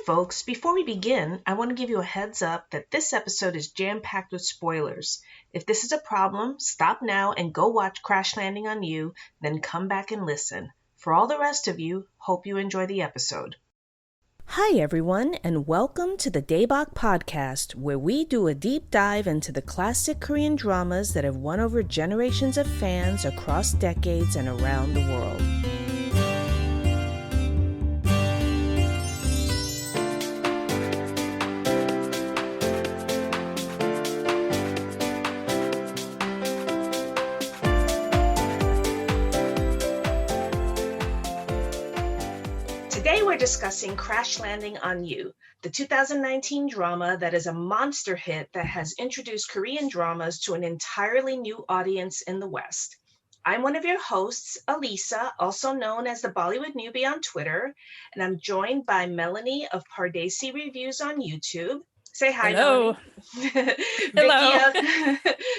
folks, before we begin, I want to give you a heads up that this episode is jam-packed with spoilers. If this is a problem, stop now and go watch Crash Landing on You, then come back and listen. For all the rest of you, hope you enjoy the episode. Hi everyone, and welcome to the Daebak podcast, where we do a deep dive into the classic Korean dramas that have won over generations of fans across decades and around the world. Today we're discussing Crash Landing on You, the 2019 drama that is a monster hit that has introduced Korean dramas to an entirely new audience in the West. I'm one of your hosts, Alisa, also known as the Bollywood Newbie on Twitter, and I'm joined by Melanie of Pardesi Reviews on YouTube. Say hi, Hello. Melanie. Hello.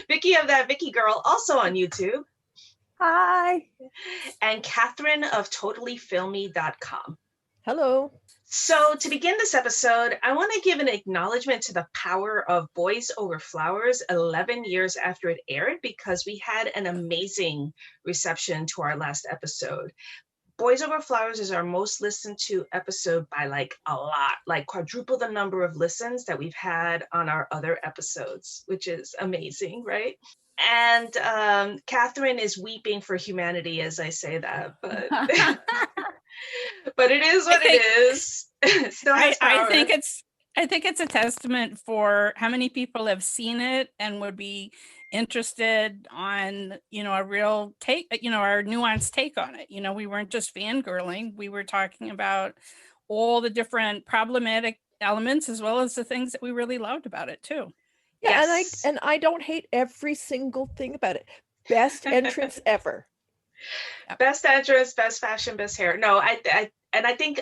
Vickey of That Vickey Girl, also on YouTube. Hi. And Catherine of TotallyFilmy.com. Hello. So to begin this episode, I want to give an acknowledgement to the power of Boys Over Flowers 11 years after it aired, because we had an amazing reception to our last episode. Boys Over Flowers is our most listened to episode by like a lot, like quadruple the number of listens that we've had on our other episodes, which is amazing, right? And Catherine is weeping for humanity as I say that, but but it is what it is. It still has power. I think it's a testament for how many people have seen it and would be interested on, a real take, our nuanced take on it. We weren't just fangirling. We were talking about all the different problematic elements as well as the things that we really loved about it too. Yeah, yes. and I don't hate every single thing about it. Best entrance ever. Best entrance, best fashion, best hair. No, I think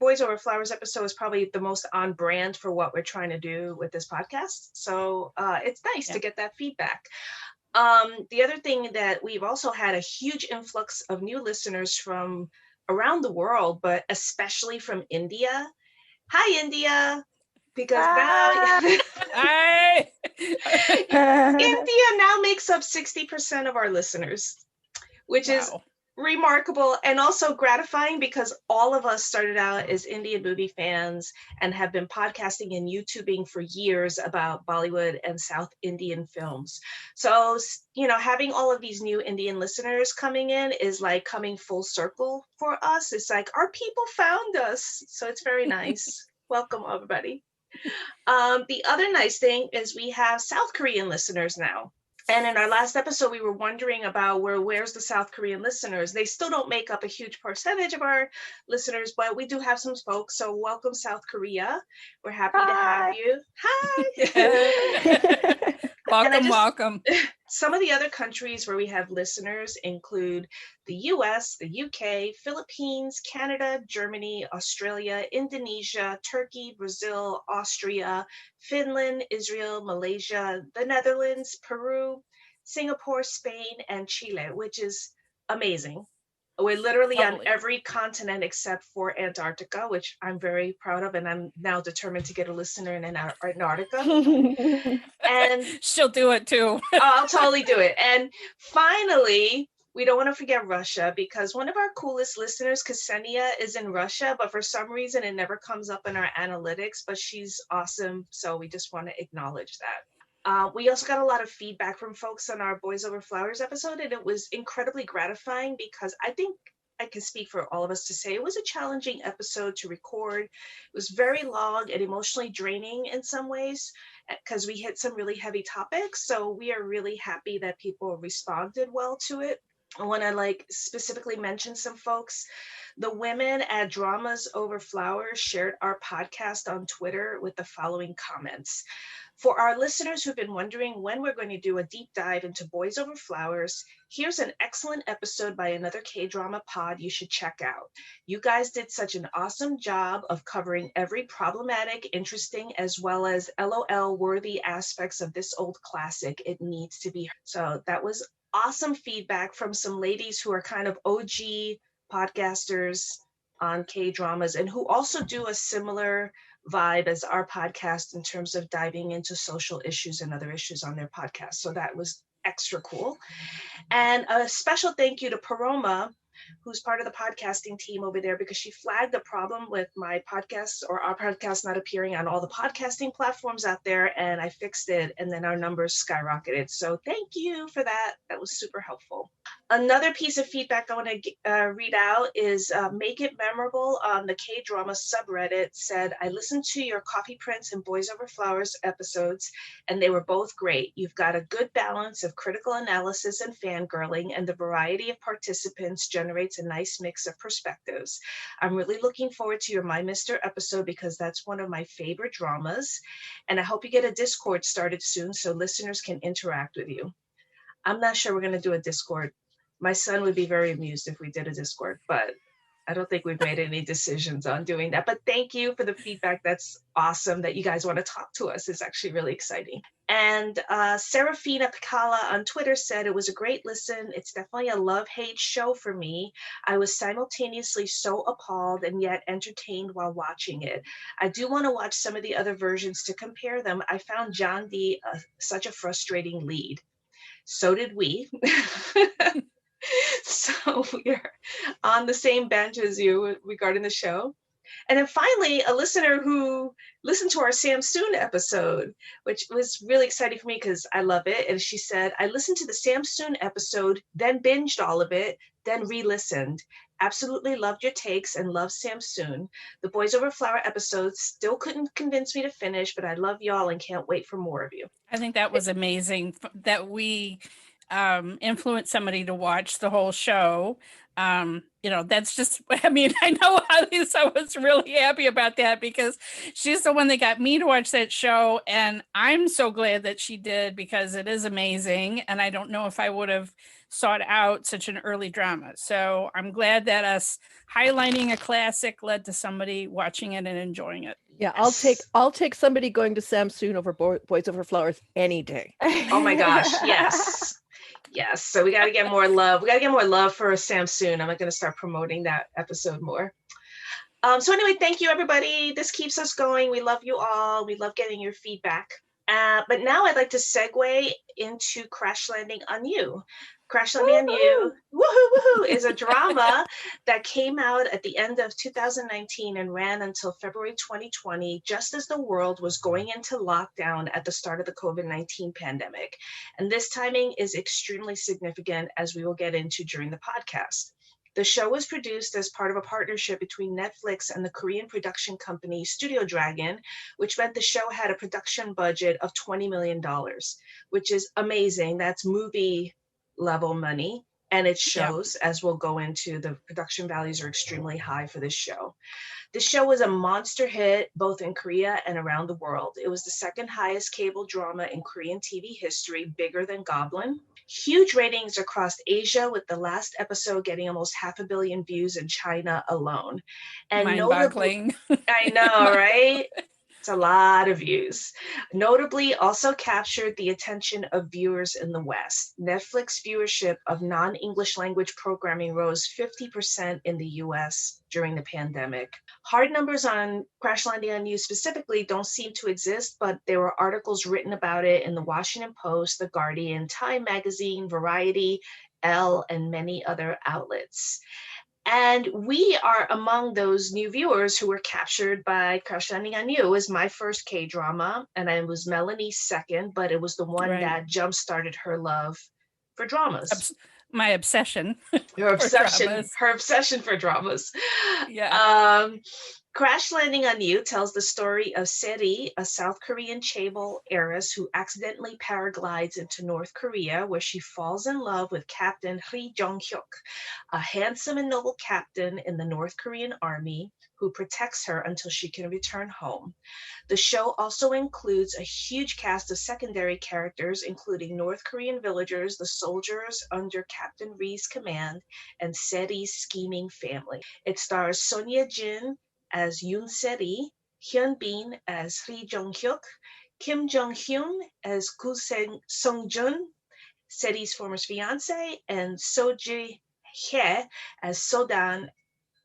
Boys Over Flowers episode is probably the most on brand for what we're trying to do with this podcast. So it's nice to get that feedback. The other thing that we've also had a huge influx of new listeners from around the world, but especially from India. Hi, India. Because now India now makes up 60% of our listeners, which is remarkable and also gratifying because all of us started out as Indian movie fans and have been podcasting and YouTubing for years about Bollywood and South Indian films. So, having all of these new Indian listeners coming in is like coming full circle for us. It's like our people found us. So it's very nice. Welcome, everybody. The other nice thing is we have South Korean listeners now. And in our last episode, we were wondering about where's the South Korean listeners. They still don't make up a huge percentage of our listeners, but we do have some folks. So welcome, South Korea. We're happy to have you. Hi. Welcome. Some of the other countries where we have listeners include the US, the UK, Philippines, Canada, Germany, Australia, Indonesia, Turkey, Brazil, Austria, Finland, Israel, Malaysia, the Netherlands, Peru, Singapore, Spain, and Chile, which is amazing. We're literally on every continent except for Antarctica, which I'm very proud of, and I'm now determined to get a listener in Antarctica. And she'll do it too. I'll totally do it. And finally, we don't want to forget Russia, because one of our coolest listeners, Ksenia, is in Russia, but for some reason it never comes up in our analytics, but she's awesome. So we just want to acknowledge that. We also got a lot of feedback from folks on our Boys Over Flowers episode, and it was incredibly gratifying because I think I can speak for all of us to say it was a challenging episode to record. It was very long and emotionally draining in some ways because we hit some really heavy topics. So we are really happy that people responded well to it. I want to specifically mention some folks. The women at Dramas Over Flowers shared our podcast on Twitter with the following comments. For our listeners who've been wondering when we're going to do a deep dive into Boys Over Flowers, here's an excellent episode by another K-drama pod you should check out. You guys did such an awesome job of covering every problematic, interesting, as well as LOL-worthy aspects of this old classic. It needs to be heard. So that was awesome feedback from some ladies who are kind of OG podcasters on K-dramas and who also do a similar vibe as our podcast in terms of diving into social issues and other issues on their podcast. So that was extra cool. And a special thank you to Paroma, who's part of the podcasting team over there, because she flagged a problem with my podcast or our podcast not appearing on all the podcasting platforms out there, and I fixed it, and then our numbers skyrocketed. So thank you for that. That was super helpful. Another piece of feedback I want to read out is Make It Memorable on the K-drama subreddit said, I listened to your Coffee Prince and Boys Over Flowers episodes, and they were both great. You've got a good balance of critical analysis and fangirling, and the variety of participants generates a nice mix of perspectives. I'm really looking forward to your My Mister episode because that's one of my favorite dramas, and I hope you get a Discord started soon so listeners can interact with you. I'm not sure we're going to do a Discord. My son would be very amused if we did a Discord, but I don't think we've made any decisions on doing that. But thank you for the feedback. That's awesome that you guys want to talk to us. It's actually really exciting. And Serafina Picala on Twitter said, it was a great listen. It's definitely a love-hate show for me. I was simultaneously so appalled and yet entertained while watching it. I do want to watch some of the other versions to compare them. I found John D such a frustrating lead. So did we. So we're on the same bench as you regarding the show. And then finally, a listener who listened to our Samsoon episode, which was really exciting for me because I love it. And she said, I listened to the Samsoon episode, then binged all of it, then re-listened. Absolutely loved your takes and love Samsoon. The Boys Over Flower episodes still couldn't convince me to finish, but I love y'all and can't wait for more of you. I think that was amazing that we influence somebody to watch the whole show. That's just, I mean, I know Alisa was really happy about that because she's the one that got me to watch that show. And I'm so glad that she did because it is amazing. And I don't know if I would have sought out such an early drama. So I'm glad that us highlighting a classic led to somebody watching it and enjoying it. Yeah, I'll take somebody going to Samsoon over Boys Over Flowers any day. Oh my gosh, yes. Yes, so we got to get more love. We got to get more love for Samsoon. I'm going to start promoting that episode more. So anyway, thank you, everybody. This keeps us going. We love you all. We love getting your feedback. But now I'd like to segue into Crash Landing on You. Crash Landing on You, woohoo, is a drama that came out at the end of 2019 and ran until February 2020, just as the world was going into lockdown at the start of the COVID-19 pandemic. And this timing is extremely significant, as we will get into during the podcast. The show was produced as part of a partnership between Netflix and the Korean production company Studio Dragon, which meant the show had a production budget of $20 million, which is amazing. That's movie level money. And it shows, as we'll go into, the production values are extremely high for this show. The show was a monster hit, both in Korea and around the world. It was the second highest cable drama in Korean TV history, bigger than Goblin. Huge ratings across Asia, with the last episode getting almost 500 million views in China alone. And mind-boggling. I know, right? It's a lot of views. Notably, also captured the attention of viewers in the West. Netflix viewership of non-English language programming rose 50% in the US during the pandemic. Hard numbers on Crash Landing on You specifically don't seem to exist, but there were articles written about it in the Washington Post, The Guardian, Time Magazine, Variety, Elle, and many other outlets. And we are among those new viewers who were captured by Crash Landing on You. It was my first K-drama, and it was Melanie's second, but it was the one that jump-started her love for dramas. My obsession. Her obsession for dramas. Yeah. Crash Landing on You tells the story of Seri, a South Korean chaebol heiress who accidentally paraglides into North Korea, where she falls in love with Captain Lee Jeong-hyo, a handsome and noble captain in the North Korean army who protects her until she can return home. The show also includes a huge cast of secondary characters, including North Korean villagers, the soldiers under Captain Lee's command, and Seri's scheming family. It stars Son Ye-jin as Yoon Seri, Hyun Bin as Lee Jeong-hyo, Kim Jung-hyun as Koo Sung-jun, Seri's former fiance, and Seo Ji-hye as Seo Dan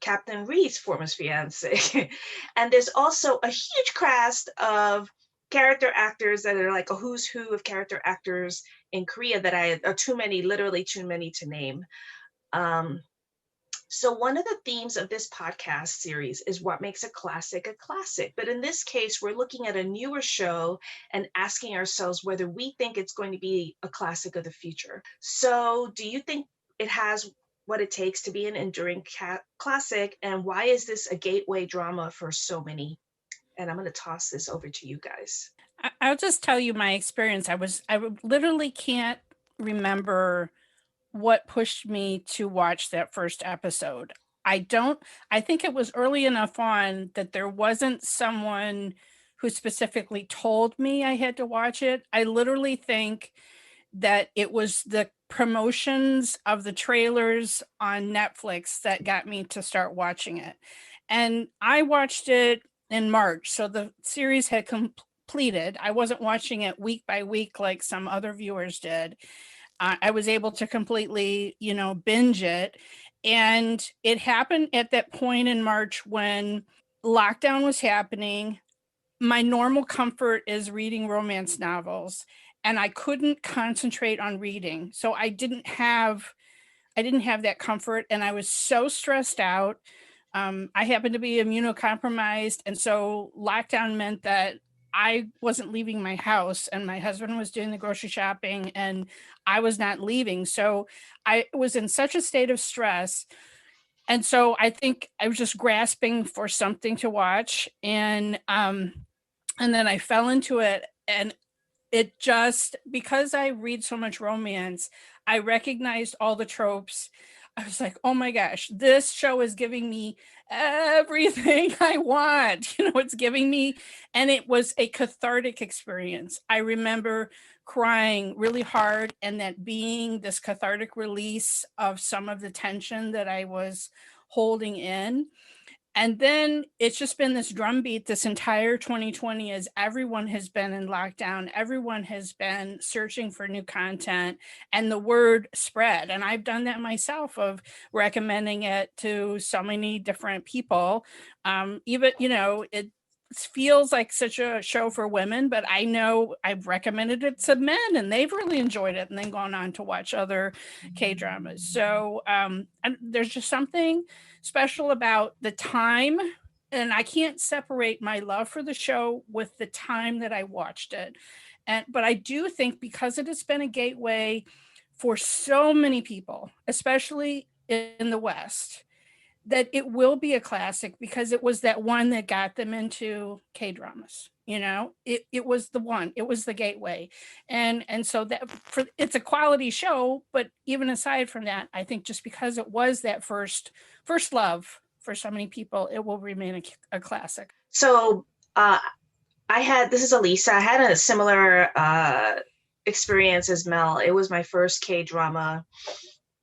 Captain Reed's former fiance. And there's also a huge cast of character actors that are like a who's who of character actors in Korea that are too many, literally too many to name. So one of the themes of this podcast series is what makes a classic a classic. But in this case, we're looking at a newer show and asking ourselves whether we think it's going to be a classic of the future. So do you think it has what it takes to be an enduring classic? And why is this a gateway drama for so many? And I'm going to toss this over to you guys. I'll just tell you my experience. I literally can't remember what pushed me to watch that first episode. I think it was early enough on that there wasn't someone who specifically told me I had to watch it. I literally think that it was the promotions of the trailers on Netflix that got me to start watching it. And I watched it in March, so the series had completed. I wasn't watching it week by week like some other viewers did. I was able to completely, binge it. And it happened at that point in March when lockdown was happening. My normal comfort is reading romance novels, and I couldn't concentrate on reading. So I didn't have that comfort, and I was so stressed out. I happened to be immunocompromised, and so lockdown meant that I wasn't leaving my house, and my husband was doing the grocery shopping, and I was not leaving. So I was in such a state of stress. And so I think I was just grasping for something to watch. And then I fell into it, and it just, because I read so much romance, I recognized all the tropes. I was like, oh my gosh, this show is giving me everything I want. It's giving me, and it was a cathartic experience. I remember crying really hard, and that being this cathartic release of some of the tension that I was holding in. And then it's just been this drumbeat this entire 2020 as everyone has been in lockdown. Everyone has been searching for new content, and the word spread. And I've done that myself, of recommending it to so many different people. Even, it feels like such a show for women, but I know I've recommended it to men and they've really enjoyed it and then gone on to watch other K-dramas. So and there's just something special about the time, and I can't separate my love for the show with the time that I watched it. But I do think, because it has been a gateway for so many people, especially in the West, that it will be a classic, because it was that one that got them into K-dramas. It was the one, it was the gateway. And so it's a quality show, but even aside from that, I think just because it was that first love for so many people, it will remain a classic. So this is Alisa. I had a similar experience as Mel. It was my first K-drama,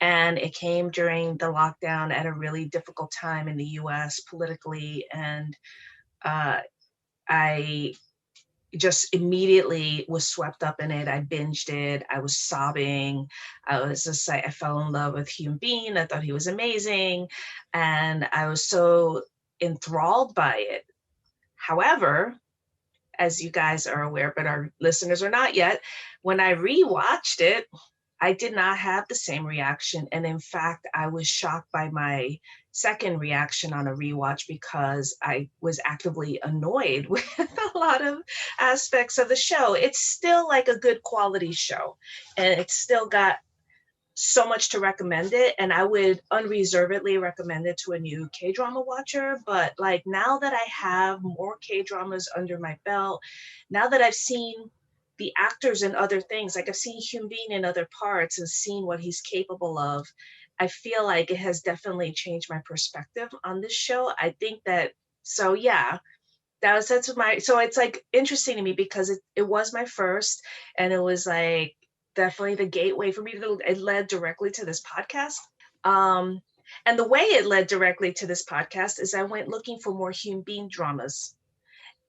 and it came during the lockdown at a really difficult time in the US politically. And I just immediately was swept up in it. I binged it. I was sobbing. I fell in love with Hyun Bin. I thought he was amazing. And I was so enthralled by it. However, as you guys are aware, but our listeners are not yet, when I rewatched it, I did not have the same reaction. And in fact, I was shocked by my second reaction on a rewatch, because I was actively annoyed with a lot of aspects of the show. It's still like a good quality show, and it's still got so much to recommend it. And I would unreservedly recommend it to a new K-drama watcher. But like, now that I have more K-dramas under my belt, now that I've seen the actors in other things, like I've seen Hyun Bin in other parts and seen what he's capable of, I feel like it has definitely changed my perspective on this show. I think that, so yeah, so it's like interesting to me, because it was my first, and it was like definitely the gateway for me. It led directly to this podcast. And the way it led directly to this podcast is I went looking for more Hyun Bin dramas,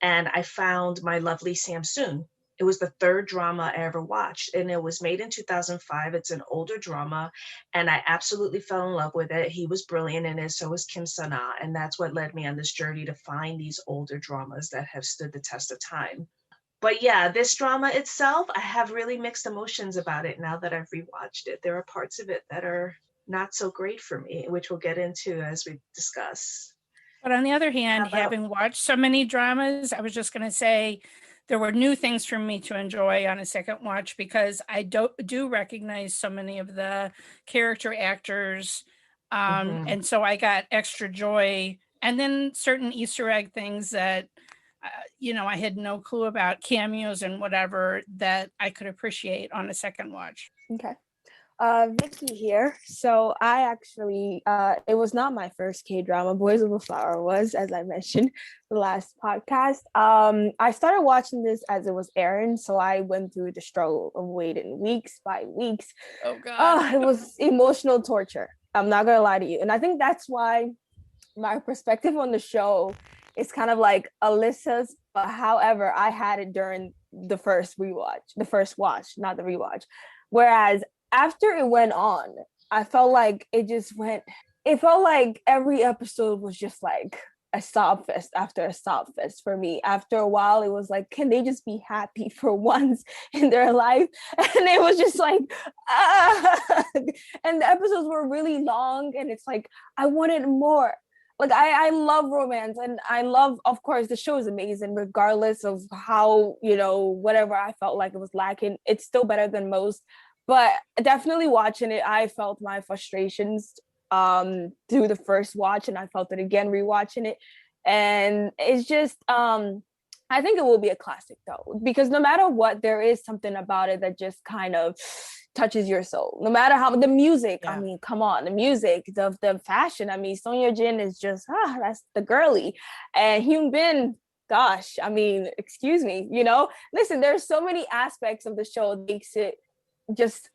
and I found My Lovely Samsoon. It was the third drama I ever watched, and it was made in 2005. It's an older drama, and I absolutely fell in love with it. He was brilliant in it, so was Kim Sana, and that's what led me on this journey to find these older dramas that have stood the test of time. But yeah, this drama itself, I have really mixed emotions about it now that I've rewatched it. There are parts of it that are not so great for me, which we'll get into as we discuss. But on the other hand, about- having watched so many dramas, I was just going to say there were new things for me to enjoy on a second watch because I do recognize so many of the character actors. And so I got extra joy. And then certain Easter egg things that, I had no clue about, cameos and whatever, that I could appreciate on a second watch. Okay. Vickey here. So I actually, it was not my first K-drama. Boys Over Flower was, as I mentioned the last podcast. I started watching this as it was airing, so I went through the struggle of waiting weeks by weeks. Oh God. It was emotional torture. I'm not gonna lie to you, and I think that's why my perspective on the show is kind of like Alisa's. But however, I had it during the first watch, not the rewatch. Whereas after it went on, I felt like it felt like every episode was just like a sob fest after a sob fest for me. After a while, it was like, can they just be happy for once in their life? And it was just like, and the episodes were really long, and it's like, I wanted more. Like, I love romance, and I love, of course, the show is amazing, regardless of how, whatever I felt like it was lacking, it's still better than most. But definitely watching it, I felt my frustrations through the first watch, and I felt it again rewatching it. And it's just, I think it will be a classic though, because no matter what, there is something about it that just kind of touches your soul. No matter how the music, I mean, come on, the music, the fashion. I mean, Son Ye-jin is just, that's the girly. And Hyun Bin, gosh, I mean, excuse me, listen, there's so many aspects of the show that makes it just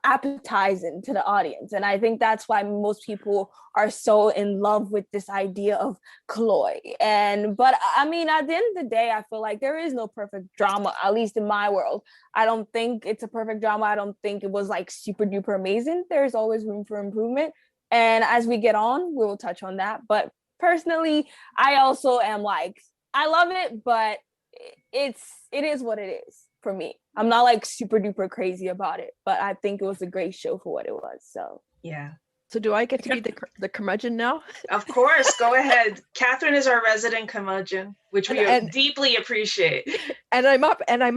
appetizing to the audience, and I think that's why most people are so in love with this idea of CLOY. But I mean, at the end of the day, I feel like there is no perfect drama, at least in my world. I don't think it's a perfect drama. I don't think it was like super duper amazing. There's always room for improvement, and as we get on, we will touch on that. But personally, I also am like, I love it, but it is what it is for me. I'm not like super duper crazy about it, but I think it was a great show for what it was. So yeah. So do I get to be the curmudgeon now? Of course, go ahead. Catherine is our resident curmudgeon, which we deeply appreciate. And I'm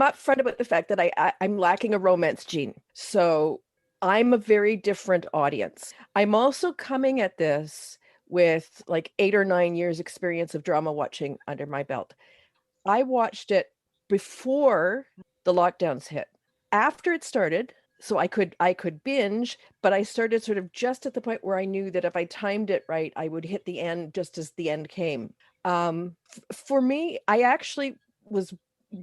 up front about the fact that I'm lacking a romance gene. So I'm a very different audience. I'm also coming at this with like 8 or 9 years experience of drama watching under my belt. I watched it before the lockdowns hit. After it started, so I could binge, but I started sort of just at the point where I knew that if I timed it right, I would hit the end just as the end came. For me, I actually was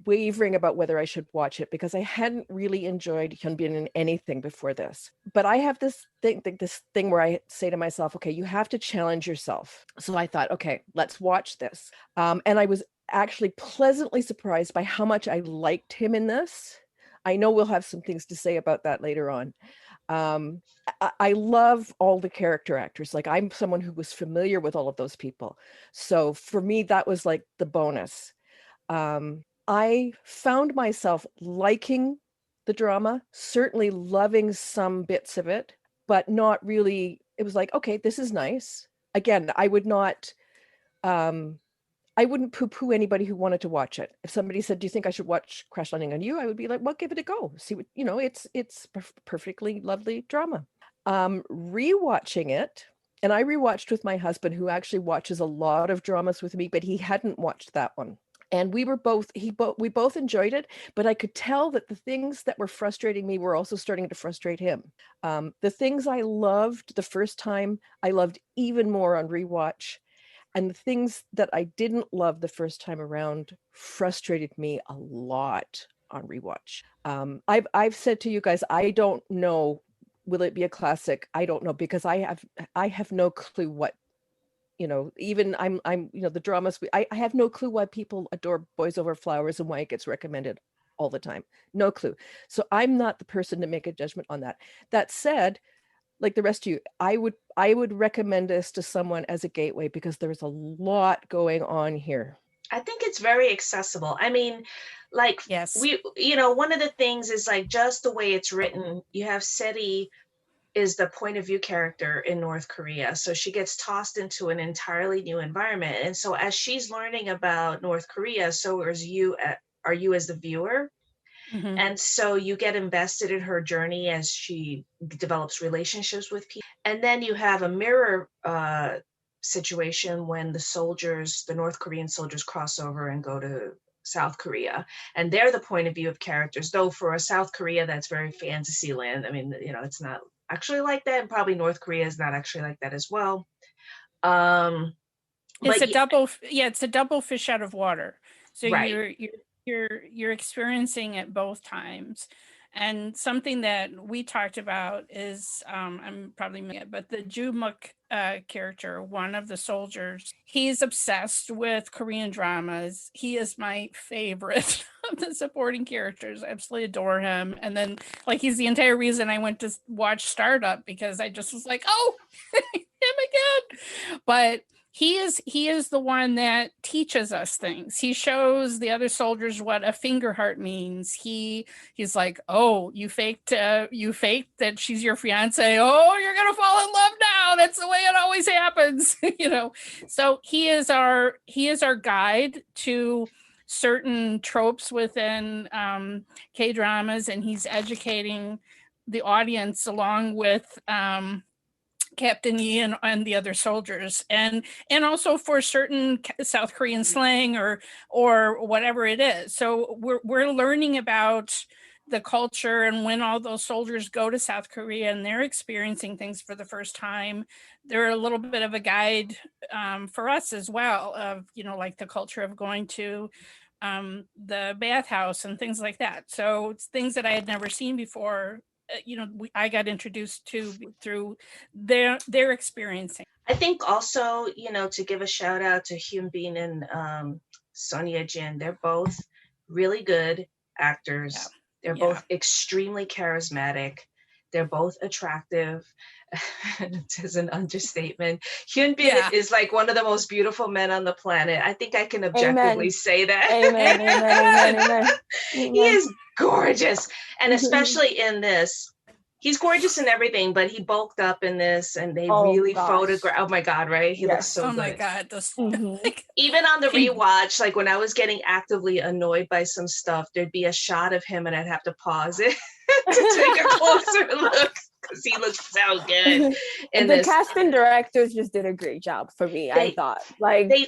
wavering about whether I should watch it because I hadn't really enjoyed Hyunbin in anything before this. But I have this thing where I say to myself, okay, you have to challenge yourself. So I thought, okay, let's watch this. And I was actually pleasantly surprised by how much I liked him in this. I know we'll have some things to say about that later on. I love all the character actors. Like, I'm someone who was familiar with all of those people. So for me, that was like the bonus. I found myself liking the drama, certainly loving some bits of it, but not really. It was like, okay, this is nice. Again, I wouldn't poo-poo anybody who wanted to watch it. If somebody said, do you think I should watch Crash Landing on You? I would be like, well, give it a go. See what, it's perfectly lovely drama. Rewatching it, and I rewatched with my husband, who actually watches a lot of dramas with me, but he hadn't watched that one. And we both enjoyed it, but I could tell that the things that were frustrating me were also starting to frustrate him. The things I loved the first time, I loved even more on rewatch. And the things that I didn't love the first time around frustrated me a lot on rewatch. I've said to you guys, I don't know, will it be a classic? I don't know, because I have no clue what, even I'm the dramas, I have no clue why people adore Boys Over Flowers and why it gets recommended all the time. No clue. So I'm not the person to make a judgment on that. That said, like the rest of you, I would recommend this to someone as a gateway because there's a lot going on here. I think it's very accessible. I mean, like, Yes. one of the things is like just the way it's written. You have Seti is the point of view character in North Korea. So she gets tossed into an entirely new environment. And so as she's learning about North Korea, so are you as the viewer. Mhm. And so you get invested in her journey as she develops relationships with people. And then you have a mirror situation when the North Korean soldiers cross over and go to South Korea. And they're the point of view of characters, though for a South Korea, that's very fantasy land. I mean, it's not actually like that. And probably North Korea is not actually like that as well. It's a double fish out of water. So right. you're experiencing it both times. And something that we talked about is I'm probably missing it, but the Ju-muk character, one of the soldiers, he's obsessed with Korean dramas. He is my favorite of the supporting characters. I absolutely adore him. And then like he's the entire reason I went to watch Startup, because I just was like, oh, him again. But he is the one that teaches us things. He shows the other soldiers what a finger heart means. He's like, oh, you faked that she's your fiance. Oh, you're gonna fall in love now. That's the way it always happens. So he is our guide to certain tropes within K-dramas, and he's educating the audience along with Captain Yi and the other soldiers, and also for certain South Korean slang or whatever it is. So we're learning about the culture, and when all those soldiers go to South Korea and they're experiencing things for the first time, they're a little bit of a guide for us as well, of like the culture of going to the bathhouse and things like that. So it's things that I had never seen before. I got introduced to through their experiencing. I think also, to give a shout out to Hyun Bin and Son Ye-jin, they're both really good actors. Yeah. They're both extremely charismatic. They're both attractive. As an understatement. Hyun Bin is like one of the most beautiful men on the planet. I think I can objectively say that. Amen, amen, amen, amen. He is gorgeous. And especially in this, he's gorgeous in everything, but he bulked up in this, and they really photograph. Oh my God, right? He looks so good. Oh my God. Even on the rewatch, like when I was getting actively annoyed by some stuff, there'd be a shot of him and I'd have to pause it to take a closer look, because he looks so good. And the cast and directors just did a great job for me. I thought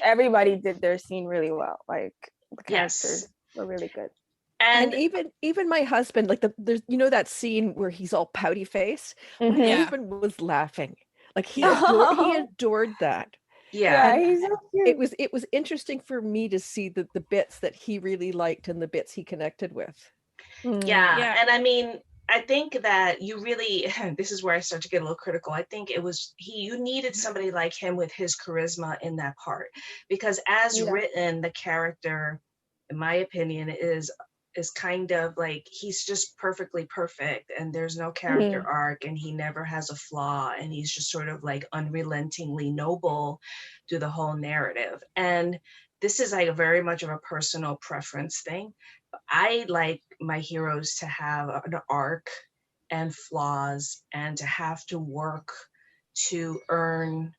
everybody did their scene really well. Like the characters were really good. And even my husband, like there's that scene where he's all pouty face. Mm-hmm. My husband was laughing, like he adored that. Yeah, he's so cute. It was interesting for me to see the bits that he really liked and the bits he connected with. Yeah. And I mean, I think that you really, this is where I start to get a little critical. I think you needed somebody like him with his charisma in that part, because as written, the character, in my opinion, is kind of like, he's just perfectly perfect, and there's no character arc, and he never has a flaw, and he's just sort of like unrelentingly noble through the whole narrative. And this is like very much of a personal preference thing. I like my heroes to have an arc and flaws, and to have to work to earn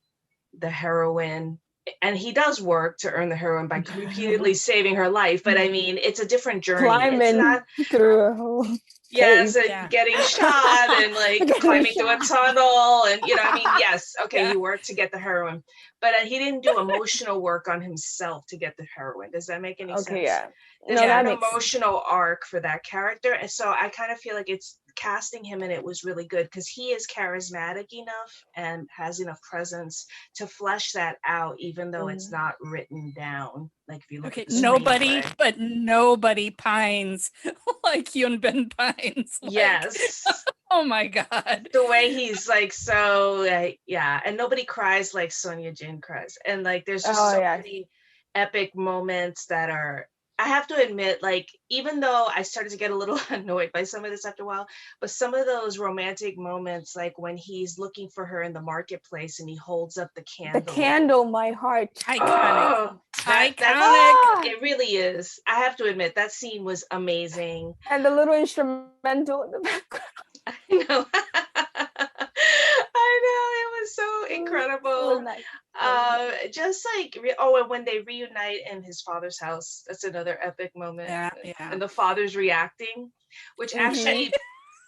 the heroine. And he does work to earn the heroine by repeatedly saving her life. But I mean, it's a different journey. Climbing through a whole getting shot and like climbing through a tunnel. And, he worked to get the heroine. But he didn't do emotional work on himself to get the heroine. Does that make any sense? Yeah. There's an emotional arc for that character. And so I kind of feel like it's casting him in it was really good, because he is charismatic enough and has enough presence to flesh that out, even though it's not written down. Like if you look at the nobody pines like Hyun Bin pines. Yes. Oh my God. The way he's like, and nobody cries like Son Ye-jin cries. And like there's just many epic moments that are I have to admit, like, even though I started to get a little annoyed by some of this after a while, but some of those romantic moments, like when he's looking for her in the marketplace and he holds up the The candle. candle, my heart. Iconic. Oh, Iconic. Ah! it really is. I have to admit, that scene was amazing. And the little instrumental in the background. I know. I know, it was so It incredible. was nice. Just like and when they reunite in his father's house, that's another epic moment. Yeah. And the father's reacting, which actually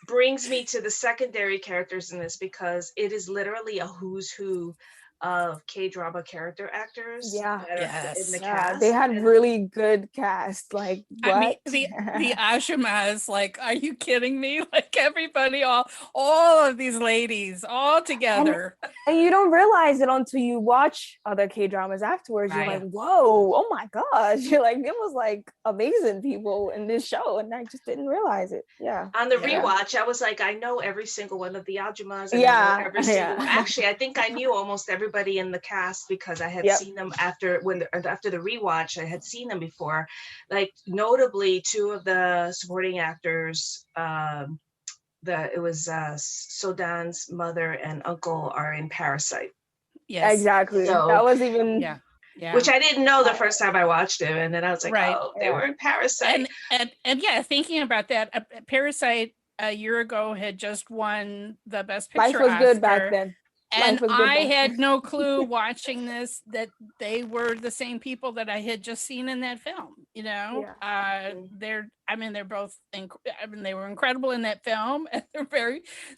brings me to the secondary characters in this, because it is literally a who's who of K-drama character actors Yeah. that are in the Yeah, cast. they had really good cast. Like, what? I mean, the Ashimas, like, are you kidding me? Like, everybody, all of these ladies all together. And you don't realize it until you watch other K-dramas afterwards. You're Right. like, whoa, oh my gosh. You're like, it was like amazing people in this show. And I just didn't realize it. Yeah. On the rewatch, I was like, I know every single one of the Aljamas. Actually, I think I knew almost everybody in the cast because I had seen them after the rewatch. I had seen them before. Like, notably, two of the supporting actors, it was Seo Dan's mother and uncle are in Parasite. Yes, exactly. So, that was even which I didn't know the first time I watched it, and then I was like, oh, they were in Parasite. And yeah, thinking about that, Parasite a year ago had just won the Best Picture Life was Oscar. good back then. And I had no clue watching this that they were the same people that I had just seen in that film. You know, they're both. They were incredible in that film, and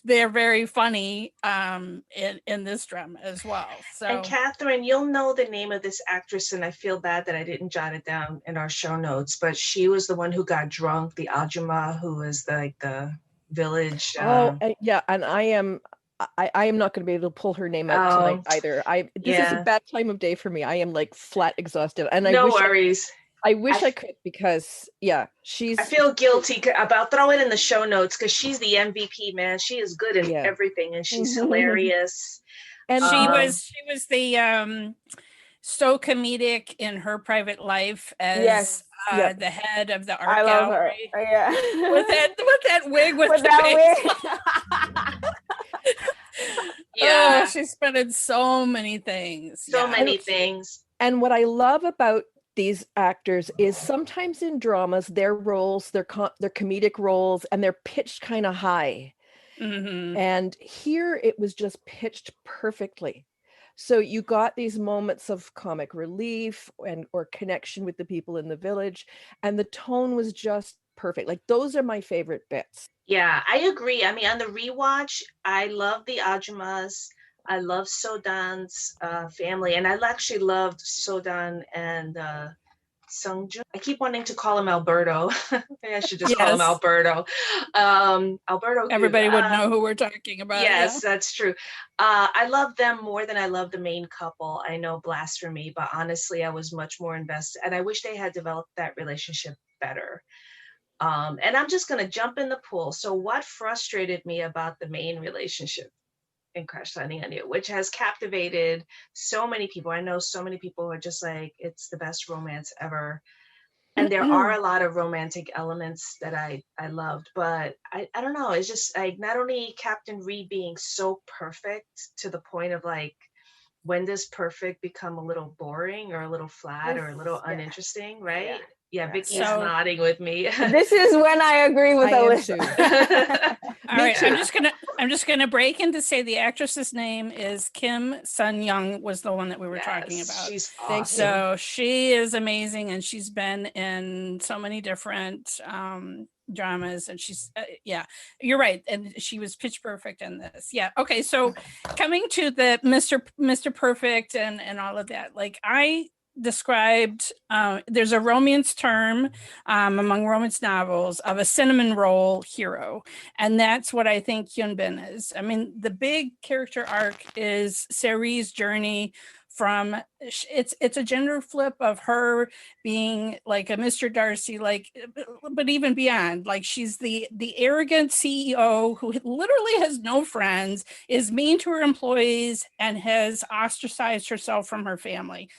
they're very funny in this drama as well. So, and Catherine, you'll know the name of this actress, and I feel bad that I didn't jot it down in our show notes. But she was the one who got drunk, the Ajuma, who was the village. And I am not going to be able to pull her name out tonight either. This is a bad time of day for me. I am like flat exhausted, and no worries. I wish I could, because she's. I feel guilty about throwing in the show notes because she's the MVP, man. She is good in everything, and she's hilarious. And she was the so comedic in her private life as the head of the art gallery. With that wig with that wig. Yeah, she's been in so many things. Many things. And what I love about these actors is sometimes in dramas, their roles, their comedic roles, and they're pitched kind of high. Mm-hmm. And here it was just pitched perfectly. So you got these moments of comic relief or connection with the people in the village, and the tone was just perfect. Like, those are my favorite bits. Yeah, I agree. I mean, on the rewatch, I love the Ajumas. I love Seo Dan's family, and I actually loved Seo Dan and Sung-jun. I keep wanting to call him Alberto. Maybe I should just call him Alberto. Alberto. Everybody would know who we're talking about. Yes, that's true. I love them more than I love the main couple. I know, blasphemy, but honestly, I was much more invested, and I wish they had developed that relationship better. And I'm just going to jump in the pool. So what frustrated me about the main relationship in Crash Landing on You, which has captivated so many people. I know so many people who are just like, it's the best romance ever. And there are a lot of romantic elements that I loved, but I don't know. It's just like, not only Captain Reed being so perfect to the point of like, when does perfect become a little boring or a little flat or a little uninteresting, right? Yeah, Vickey's nodding with me. This is when I agree with Alisa. All right, I'm just gonna break in to say the actress's name is Kim Sun-young, was the one that we were talking about. She's awesome. So she is amazing, and she's been in so many different dramas, and she's you're right, and she was pitch perfect in this. Okay, so coming to the Mr. Perfect and all of that, like I described, there's a romance term among romance novels of a cinnamon roll hero, and that's what I think Hyunbin is. I mean, the big character arc is Seri's journey from it's a gender flip of her being like a Mr. Darcy, like, but even beyond, like she's the arrogant CEO who literally has no friends, is mean to her employees, and has ostracized herself from her family.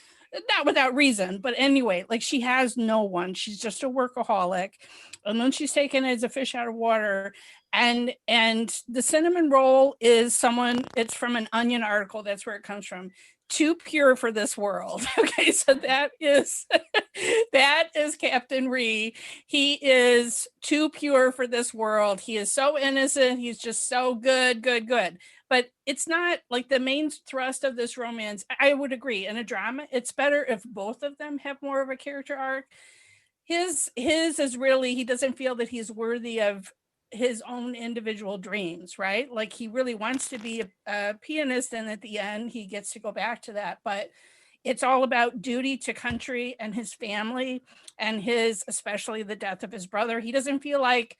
not without reason, but anyway, like she has no one. She's just a workaholic. And then she's taken as a fish out of water. And the cinnamon roll is it's from an Onion article. That's where it comes from. Too pure for this world. Okay, so that is Captain Ree. He is too pure for this world. He is so innocent. He's just so good. But it's not like the main thrust of this romance. I would agree, in a drama, it's better if both of them have more of a character arc. His is really, he doesn't feel that he's worthy of his own individual dreams, right? Like he really wants to be a pianist, and at the end he gets to go back to that. But it's all about duty to country and his family, and especially the death of his brother. He doesn't feel like,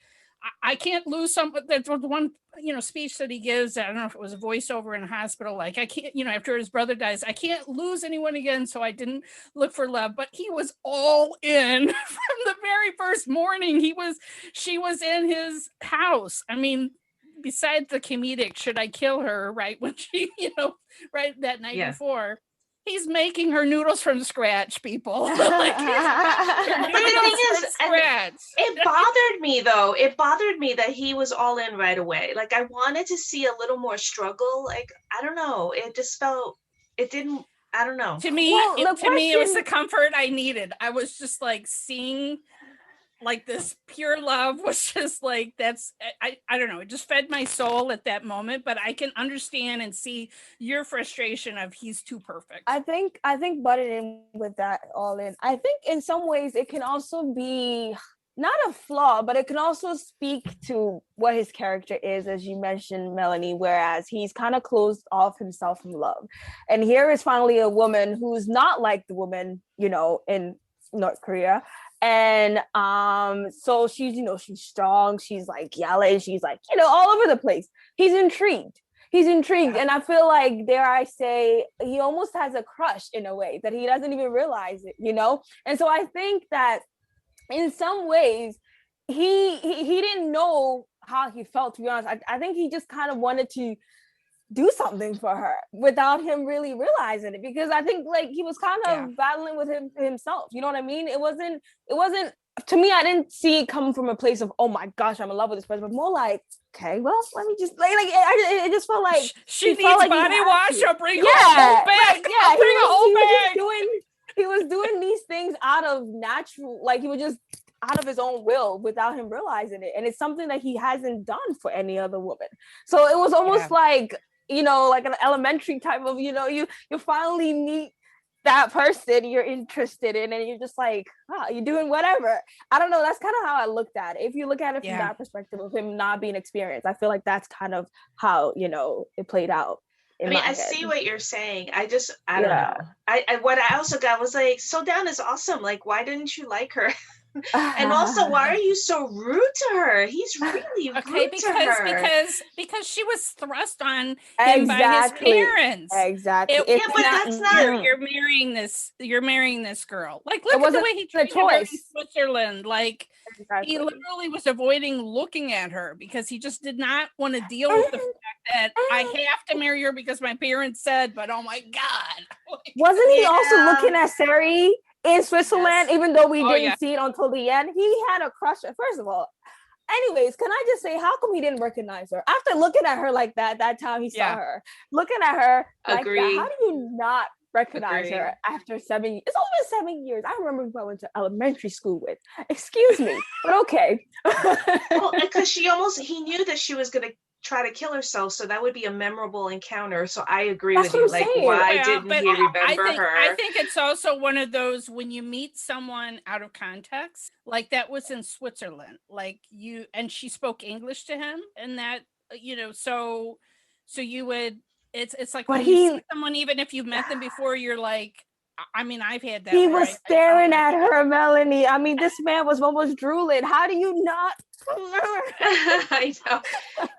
I can't lose that's the one, speech that he gives. I don't know if it was a voiceover in a hospital. Like, I can't, after his brother dies, I can't lose anyone again. So I didn't look for love, but he was all in from the very first morning. She was in his house. I mean, besides the comedic, should I kill her? Right. When she, right that night before. He's making her noodles from scratch, people. Like, the thing is, it bothered me though. It bothered me that he was all in right away. Like I wanted to see a little more struggle. Like, I don't know. It just felt, it didn't, I don't know. To me, it was the comfort I needed. I was just like seeing like this pure love was just like, I don't know, it just fed my soul at that moment. But I can understand and see your frustration of he's too perfect. I think butting in with that all in, I think in some ways it can also be not a flaw, but it can also speak to what his character is, as you mentioned, Melanie, whereas he's kind of closed off himself from love. And here is finally a woman who's not like the woman, in North Korea. And so she's, she's strong, she's like yelling, she's like, all over the place. He's intrigued. And I feel like, dare I say, he almost has a crush in a way that he doesn't even realize it, And so I think that in some ways, he didn't know how he felt, to be honest. I think he just kind of wanted to do something for her without him really realizing it, because I think like he was kind of battling with himself. You know what I mean? It wasn't to me, I didn't see it come from a place of, oh my gosh, I'm in love with this person, but more like, okay, well, let me just it just felt like she needs like body wash. I'll bring her a whole bag. He was doing these things out of natural, like he was just out of his own will without him realizing it. And it's something that he hasn't done for any other woman. So it was almost like, like an elementary type of, you finally meet that person you're interested in, and you're just like, you're doing whatever. I don't know. That's kind of how I looked at it. If you look at it from that perspective of him not being experienced, I feel like that's kind of how, it played out. I see what you're saying. I don't know. What I also got was like, Seo Dan is awesome. Like, why didn't you like her? And also, why are you so rude to her? He's really rude to her. Because she was thrust on him by his parents. Exactly. But that's not. You're marrying this girl. Like, look at the way he treated her in Switzerland. Like, he literally was avoiding looking at her because he just did not want to deal with the fact that I have to marry her because my parents said. But oh my God, wasn't he also looking at Sari in Switzerland, even though we didn't see it until the end? He had a crush. First of all, anyways, can I just say, how come he didn't recognize her after looking at her like that time he saw her, looking at her like that? How do you not recognize her after 7 years? It's only been 7 years. I remember who I went to elementary school with. Excuse me, but okay. Well, because he knew that she was going to try to kill herself, so that would be a memorable encounter. So I agree with you. Like, why didn't he remember her? I think it's also one of those, when you meet someone out of context, like that was in Switzerland, like and she spoke English to him, and that, so you would, it's like when you see someone, even if you've met them before, you're like, I've had that. He was staring at her, Melanie. This man was almost drooling. How do you not I know.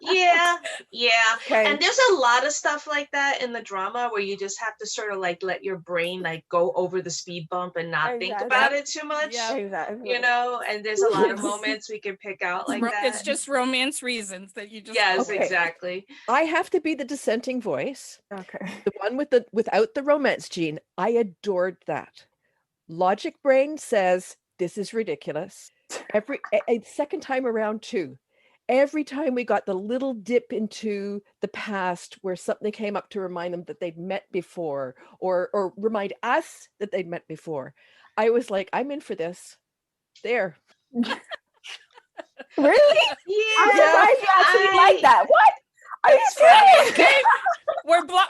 Yeah, yeah. Okay. And there's a lot of stuff like that in the drama where you just have to sort of like let your brain like go over the speed bump and not think Exactly. about it too much. Yeah. Exactly. You know, and there's a lot of Yes. moments we can pick out like It's that. just romance reasons that you just Yes, Okay. exactly. I have to be the dissenting voice. Okay. The one without the romance gene. I adored that. Logic brain says this is ridiculous. Every a second time around too. Every time we got the little dip into the past where something came up to remind them that they'd met before or remind us that they'd met before, I was like, I'm in for this. There. Really? Yeah. I'm surprised you actually like that. What? Are you It's funny. serious?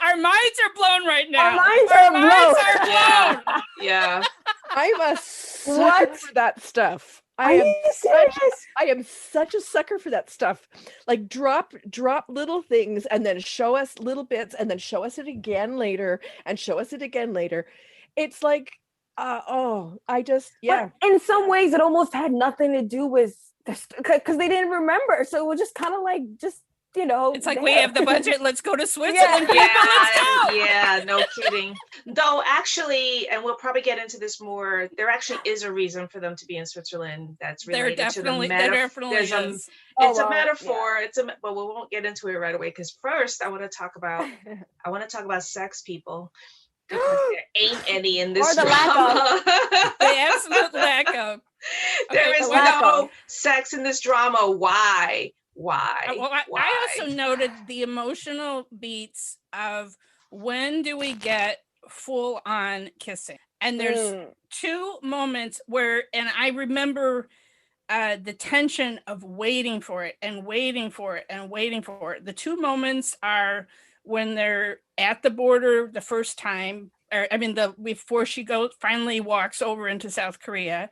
our minds are blown right now. Our minds Our are minds blown. are Yeah. blown. Yeah. I'm a sucker What? for that stuff. Are you serious? I am such a sucker for that stuff. Like drop little things and then show us little bits and then show us it again later and show us it again later. It's like, I just, yeah. But in some ways, it almost had nothing to do with because they didn't remember. So it was just kind of like, just, you know. It's like there. we have the budget. Let's go to Switzerland. Yeah. People, let's go. Yeah, no kidding. Though actually, and we'll probably get into this more, there actually is a reason for them to be in Switzerland that's There related to the definitely there's a is. it's a well, metaphor. But we won't get into it right away because first I want to talk about sex, people. Because there ain't any in this Or the lack drama. The absolute lack of. There Okay, is the lack no of. sex in this drama. Why? Why? Well, Why? I also noted the emotional beats of when do we get full on kissing? And there's two moments where, and I remember the tension of waiting for it and waiting for it and waiting for it. The two moments are when they're at the border the first time, or I mean, before she finally walks over into South Korea.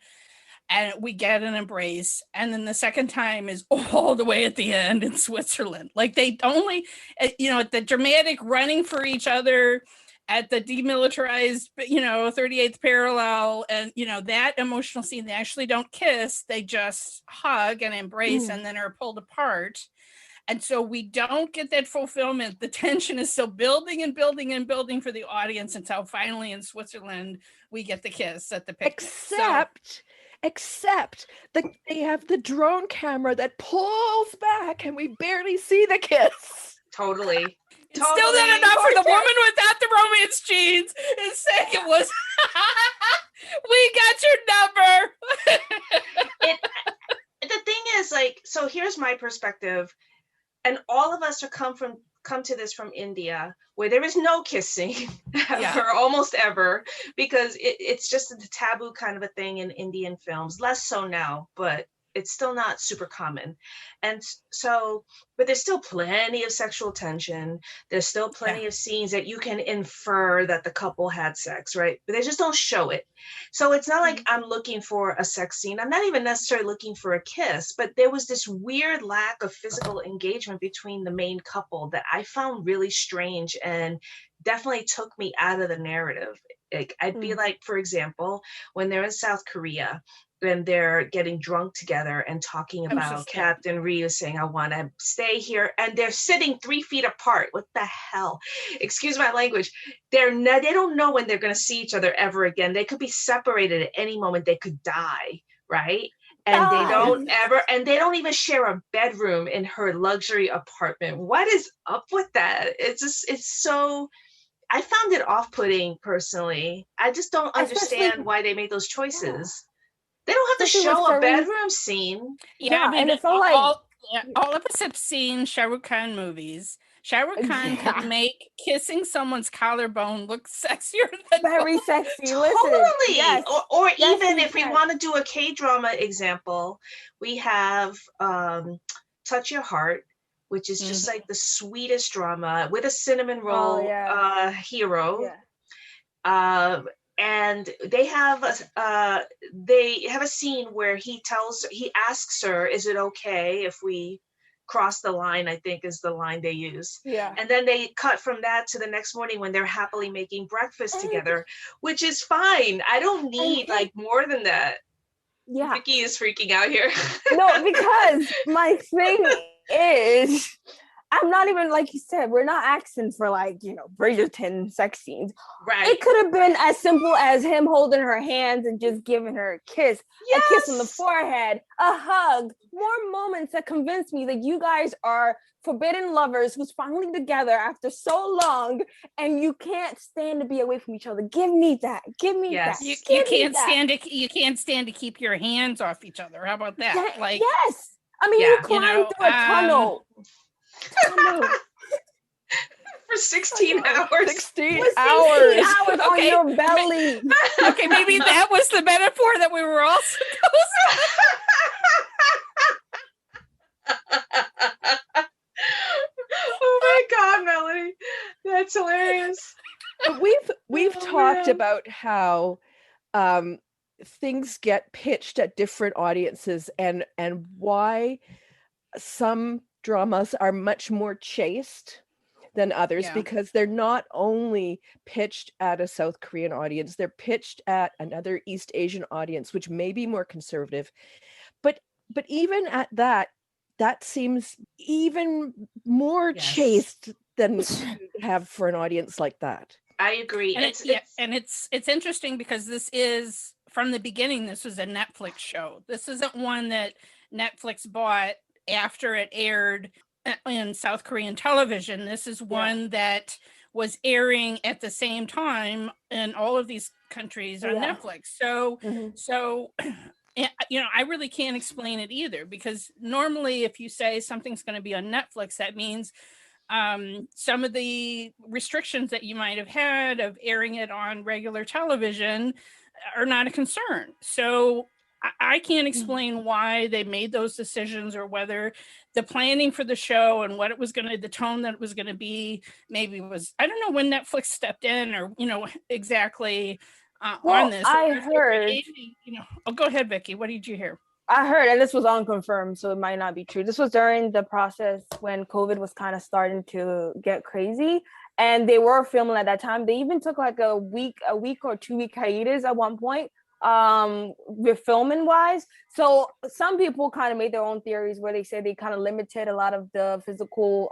And we get an embrace. And then the second time is all the way at the end in Switzerland. Like they only, the dramatic running for each other at the demilitarized, 38th parallel. And, that emotional scene, they actually don't kiss. They just hug and embrace and then are pulled apart. And so we don't get that fulfillment. The tension is still building and building and building for the audience until finally in Switzerland, we get the kiss at the picnic. Except that they have the drone camera that pulls back and we barely see the kiss. Totally. It's still not enough for the woman without the romance genes. It's saying it was, we got your number. The thing is, like, so here's my perspective, and all of us are come to this from India, where there is no kissing ever, almost ever, because it's just a taboo kind of a thing in Indian films. Less so now, but it's still not super common. And so, but there's still plenty of sexual tension. There's still plenty of scenes that you can infer that the couple had sex, right? But they just don't show it. So it's not like I'm looking for a sex scene. I'm not even necessarily looking for a kiss, but there was this weird lack of physical engagement between the main couple that I found really strange and definitely took me out of the narrative. Like I'd be like, for example, when they're in South Korea, and they're getting drunk together and talking about Captain Ryu saying, I want to stay here. And they're sitting 3 feet apart. What the hell? Excuse my language. They don't know when they're going to see each other ever again. They could be separated at any moment. They could die, right? And they don't even share a bedroom in her luxury apartment. What is up with that? It's so, I found it off-putting personally. I just don't understand why they made those choices. They don't have to show a bedroom scene. Yeah, I mean, and it felt like all of us have seen Shah Rukh Khan movies. Shah Rukh Khan can make kissing someone's collarbone look sexier than very sexy. Totally. Listen, yes. Or even if we want to do a K-drama example, we have Touch Your Heart, which is just like the sweetest drama with a cinnamon roll hero. Yeah. And they have a scene where he asks her, is it okay if we cross the line, I think is the line they use. Yeah. And then they cut from that to the next morning when they're happily making breakfast together, which is fine. I don't need like more than that. Yeah. Vickey is freaking out here. No, because my thing is, I'm not even, like you said, we're not asking for like, Bridgerton sex scenes. Right. It could have been as simple as him holding her hands and just giving her a kiss, Yes! a kiss on the forehead, a hug, more moments that convince me that you guys are forbidden lovers who's finally together after so long, and you can't stand to be away from each other. Give me that. Give me Yes. that. You Give me can't that. stand to keep your hands off each other. How about that? Yeah, Like, yes. I mean, Yeah. you climbed through a tunnel. For 16 hours. 16 16 hours. hours on Okay. your belly. okay, maybe that was the metaphor that we were all supposed Oh my God, Melanie. That's hilarious. But we've Oh, talked man. about how things get pitched at different audiences and why some dramas are much more chaste than others, Yeah. because they're not only pitched at a South Korean audience, they're pitched at another East Asian audience, which may be more conservative. But even at that seems even more Yes. chaste than you have for an audience like that. I agree. And it's interesting because this is, from the beginning, this was a Netflix show. This isn't one that Netflix bought after it aired in South Korean television. This is one that was airing at the same time in all of these countries on Netflix. So I really can't explain it either, because normally if you say something's going to be on Netflix, that means some of the restrictions that you might have had of airing it on regular television are not a concern. So I can't explain why they made those decisions, or whether the planning for the show and what it was the tone that it was going to be, maybe was, I don't know when Netflix stepped in, or, exactly on this. I heard, Go ahead, Vickey. What did you hear? I heard, and this was unconfirmed, so it might not be true. This was during the process when COVID was kind of starting to get crazy, and they were filming at that time. They even took like a week or 2 week hiatus at one point, with filming wise. So some people kind of made their own theories where they said they kind of limited a lot of the physical,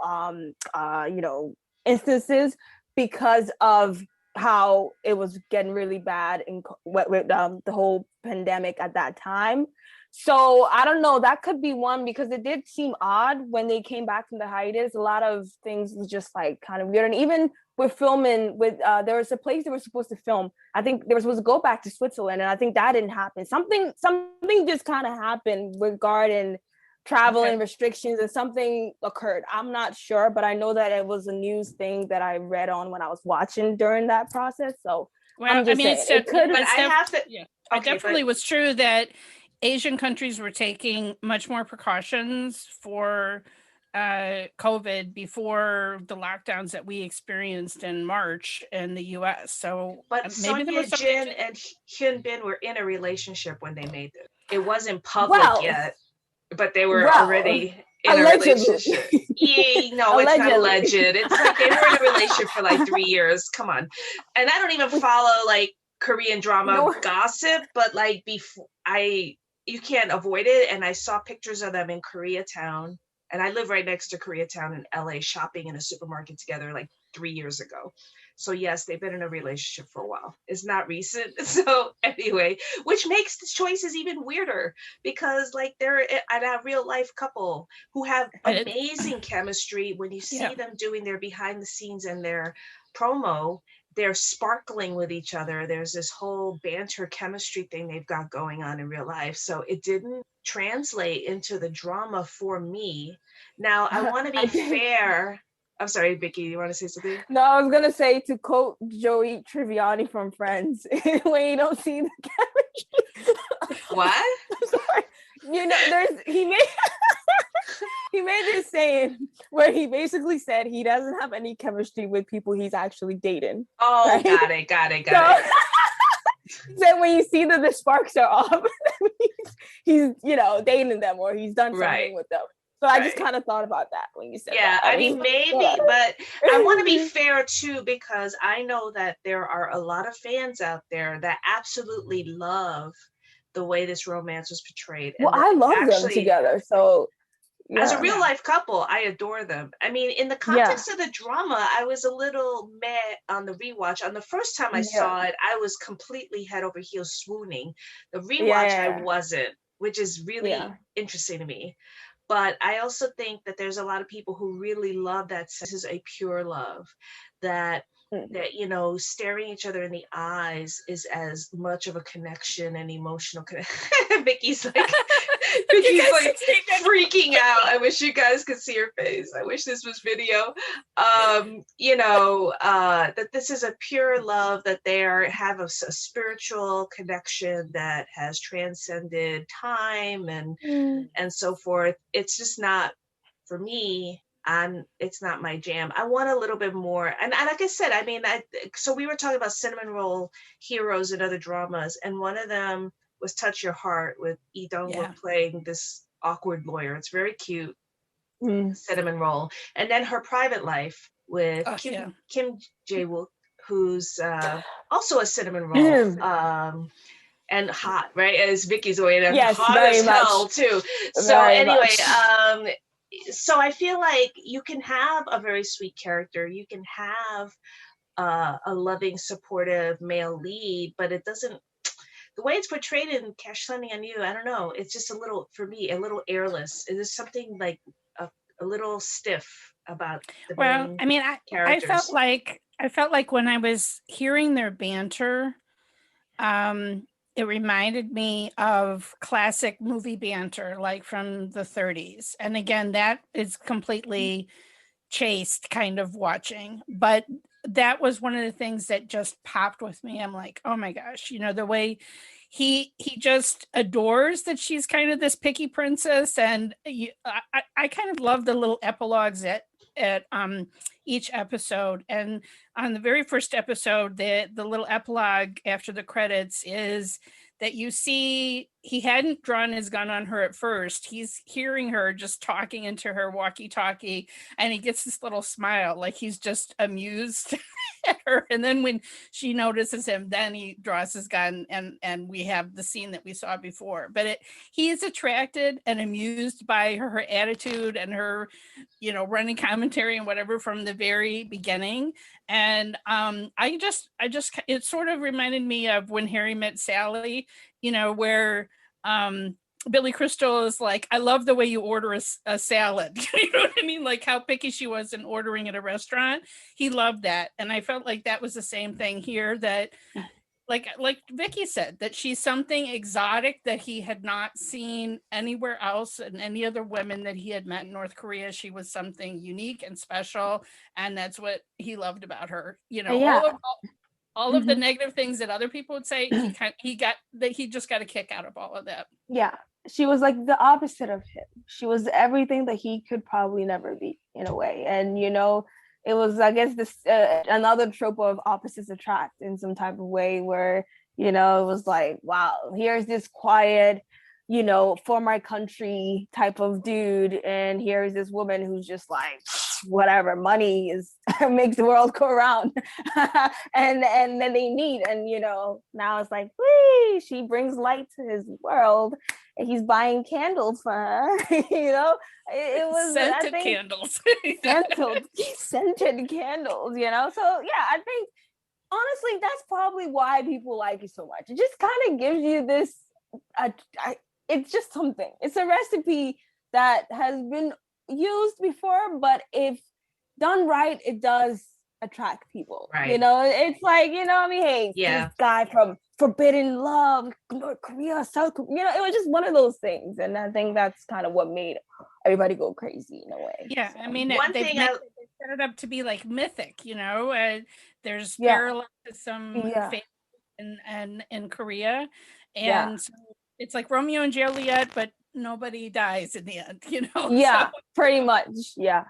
instances because of how it was getting really bad with the whole pandemic at that time. So I don't know, that could be one, because it did seem odd when they came back from the hiatus. A lot of things was just like kind of weird. And even with filming, there was a place they were supposed to film. I think they were supposed to go back to Switzerland, and I think that didn't happen. Something just kind of happened regarding traveling restrictions, and something occurred. I'm not sure, but I know that it was a news thing that I read on when I was watching during that process. So I'm just saying, it could. But I have to. Yeah, it definitely was true that Asian countries were taking much more precautions for COVID before the lockdowns that we experienced in March in the US. So but maybe there was Ye-jin and Hyun Bin were in a relationship when they made this. It wasn't public yet, but they were already in a relationship. No, it's not alleged. It's like they were in a relationship for like 3 years. Come on. And I don't even follow like Korean drama gossip, but like you can't avoid it. And I saw pictures of them in Koreatown, and I live right next to Koreatown in LA, shopping in a supermarket together like 3 years ago. So yes, they've been in a relationship for a while. It's not recent. So anyway, which makes the choices even weirder, because like they're a real life couple who have amazing chemistry. When you see them doing their behind the scenes and their promo, they're sparkling with each other. There's this whole banter chemistry thing they've got going on in real life. So it didn't translate into the drama for me. Now, I want to be fair. I'm sorry, Vickey, you want to say something? No, I was going to say, to quote Joey Tribbiani from Friends, when you don't see the chemistry. What? I'm sorry. He made this saying where he basically said he doesn't have any chemistry with people he's actually dating. Oh, right? Got it. He said when you see that the sparks are off, he's dating them, or he's done something with them. So I just kind of thought about that when you said that. I mean, maybe, but I want to be fair too, because I know that there are a lot of fans out there that absolutely love the way this romance was portrayed. Well, I love them together. So as a real life couple, I adore them. I mean, in the context of the drama, I was a little meh on the rewatch. On the first time I saw it, I was completely head over heels swooning. The rewatch, I wasn't, which is really interesting to me. But I also think that there's a lot of people who really love that. This is a pure love, that you know, staring each other in the eyes is as much of a connection and emotional connection. Vickey's like freaking out. I wish you guys could see her face. I wish this was video. You know, that this is a pure love, that they have a spiritual connection that has transcended time and so forth. It's just not, for me, it's not my jam. I want a little bit more. And like I said, I mean, so we were talking about cinnamon roll heroes and other dramas, and one of them was Touch Your Heart with Lee Dong-wook playing this awkward lawyer. It's very cute, cinnamon roll. And then Her Private Life with Kim Jae-wook, who's also a cinnamon roll. And hot, right? As Vickey's way, and hot as hell too. So anyway, so I feel like you can have a very sweet character, you can have a loving, supportive male lead, but it doesn't, the way it's portrayed in Cash Sunny on You, I don't know, it's just a little, for me, a little airless. It is something like a little stiff about the main I mean, characters. I felt like when I was hearing their banter, it reminded me of classic movie banter, like from the 30s. And again, that is completely chaste kind of watching. But that was one of the things that just popped with me. I'm like, oh my gosh, you know, the way he just adores that she's kind of this picky princess. And I kind of love the little epilogues at each episode. And on the very first episode, the little epilogue after the credits is that you see he hadn't drawn his gun on her at first. He's hearing her just talking into her walkie-talkie, and he gets this little smile, like he's just amused at her. And then when she notices him, then he draws his gun, and we have the scene that we saw before. But he is attracted and amused by her attitude and her, you know, running commentary and whatever from the very beginning. And I just it sort of reminded me of When Harry Met Sally, you know, where Billy Crystal is like, I love the way you order a salad. You know what I mean? Like how picky she was in ordering at a restaurant. He loved that. And I felt like that was the same thing here, that like Vickey said, that she's something exotic that he had not seen anywhere else, and any other women that he had met in North Korea. She was something unique and special. And that's what he loved about her. You know, all of the negative things that other people would say, he just got a kick out of all of that. Yeah, she was like the opposite of him. She was everything that he could probably never be, in a way. And you know, it was, I guess, this another trope of opposites attract in some type of way, where, you know, it was like, wow, here's this quiet, you know, for my country type of dude, and here's this woman who's just like, whatever, money is makes the world go around. and then they meet, and you know, now it's like, whee, she brings light to his world, and he's buying candles for her. You know, it was scented candles. Scented candles, you know. So yeah, I think honestly that's probably why people like it so much. It just kind of gives you this it's just something, it's a recipe that has been used before, but if done right, it does attract people. Right. You know, it's like, you know, I mean, hey, this guy from Forbidden Love, North Korea, South Korea, you know, it was just one of those things. And I think that's kind of what made everybody go crazy in a way. Yeah, so. I mean, they set it up to be like mythic, you know, there's parallel to some famous in Korea. And so it's like Romeo and Juliet, but nobody dies in the end, you know? Yeah, so. Pretty much. Yeah.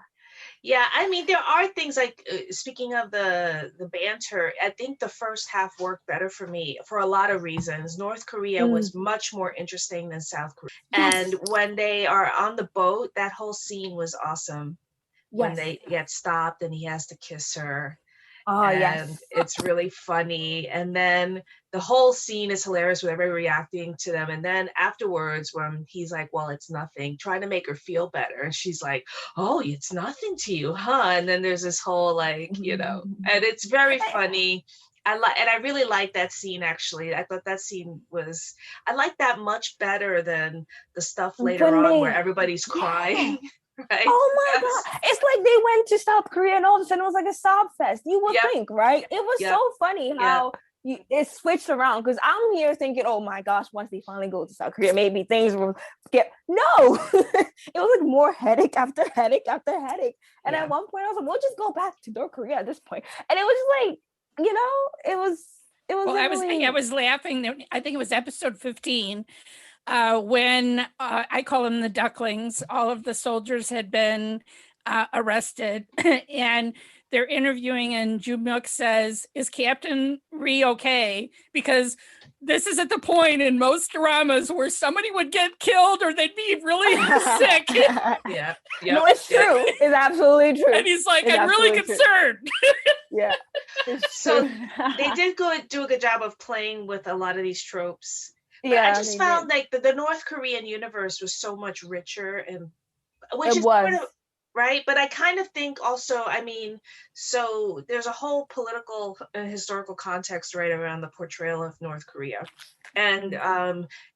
Yeah, I mean, there are things like, speaking of the banter, I think the first half worked better for me for a lot of reasons. North Korea was much more interesting than South Korea. Yes. And when they are on the boat, that whole scene was awesome. Yes. When they get stopped and he has to kiss her. Oh, and yes. it's really funny. And then the whole scene is hilarious with everybody reacting to them. And then afterwards, when he's like, well, it's nothing, trying to make her feel better. And she's like, oh, it's nothing to you, huh? And then there's this whole like, you know, and it's very funny. And I really like that scene, actually. I thought that scene was, I like that much better than the stuff later When on where they- everybody's crying. Right? Oh my Yes. God. It's like they went to South Korea and all of a sudden it was like a sob fest. You would Yep. think, right? It was Yep. so funny how it switched around, because I'm here thinking, oh my gosh, once they finally go to South Korea, maybe things will get. No, it was like more headache after headache after headache. And at one point I was like, we'll just go back to North Korea at this point. And it was just like, you know, it was Well, really... I was laughing. I think it was episode 15 when I call them the Ducklings. All of the soldiers had been arrested, and they're interviewing, and Jung-hyuk says, "Is Captain Ri okay?" Because this is at the point in most dramas where somebody would get killed or they'd be really sick. Yeah. No, it's true. It's absolutely true. And he's like, It's I'm really absolutely true. concerned. Yeah. It's So true. they did do a good job of playing with a lot of these tropes. But Yeah, I just they found did. like the North Korean universe was so much richer, and which It is was. sort of right. But I kind of think also, I mean, so there's a whole political and historical context right around the portrayal of North Korea. And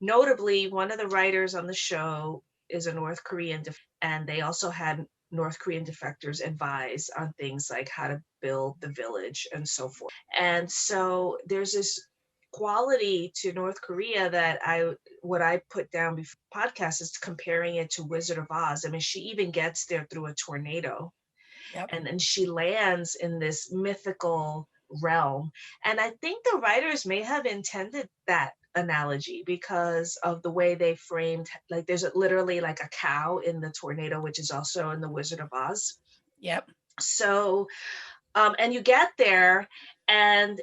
notably, one of the writers on the show is a North Korean, and they also had North Korean defectors advise on things like how to build the village and so forth. And so there's this quality to North Korea that what I put down before the podcast is comparing it to Wizard of Oz. I mean, she even gets there through a tornado. Yep. And then she lands in this mythical realm. And I think the writers may have intended that analogy because of the way they framed, like there's literally like a cow in the tornado, which is also in the Wizard of Oz. Yep. So, and you get there, and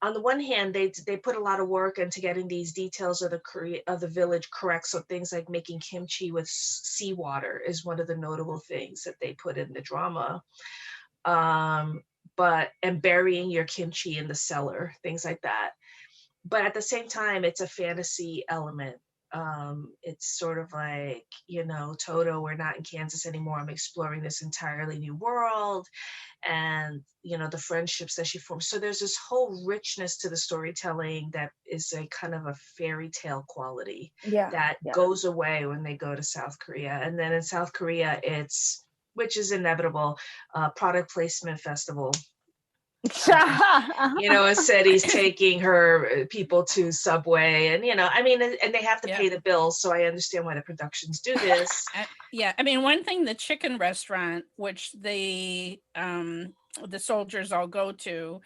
on the one hand, they put a lot of work into getting these details of the village correct. So things like making kimchi with seawater is one of the notable things that they put in the drama. And burying your kimchi in the cellar, things like that. But at the same time, it's a fantasy element. It's sort of like, you know, Toto, we're not in Kansas anymore. I'm exploring this entirely new world. And, you know, the friendships that she forms. So there's this whole richness to the storytelling that is a kind of a fairy tale quality that goes away when they go to South Korea. And then in South Korea, it's, which is inevitable, product placement festival. You know, instead he's taking her people to Subway, and you know, I mean, and they have to pay the bills, so I understand why the productions do this. Yeah, I mean, one thing, the chicken restaurant, which the soldiers all go to,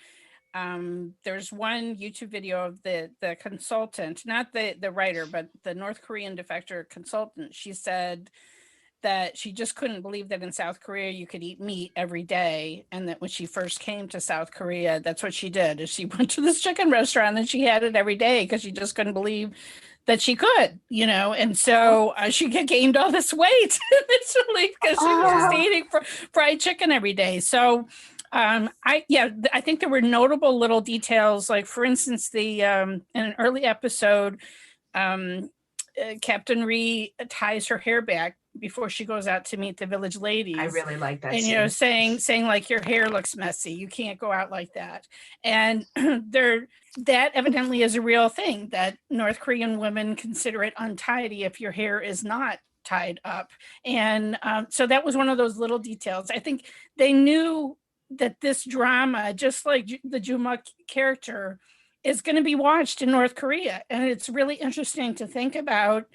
there's one YouTube video of the consultant, not the writer, but the North Korean defector consultant. She said that she just couldn't believe that in South Korea you could eat meat every day, and that when she first came to South Korea, that's what she did, is she went to this chicken restaurant and she had it every day because she just couldn't believe that she could, you know. And so she gained all this weight initially because she was just eating fried chicken every day. So I think there were notable little details, like for instance, the in an early episode, Captain Ri ties her hair back before she goes out to meet the village ladies. I really like that. And, scene. You know, saying like, your hair looks messy, you can't go out like that. And that evidently is a real thing, that North Korean women consider it untidy if your hair is not tied up. And so that was one of those little details. I think they knew that this drama, just like the Jung-hyuk character, is going to be watched in North Korea. And it's really interesting to think about,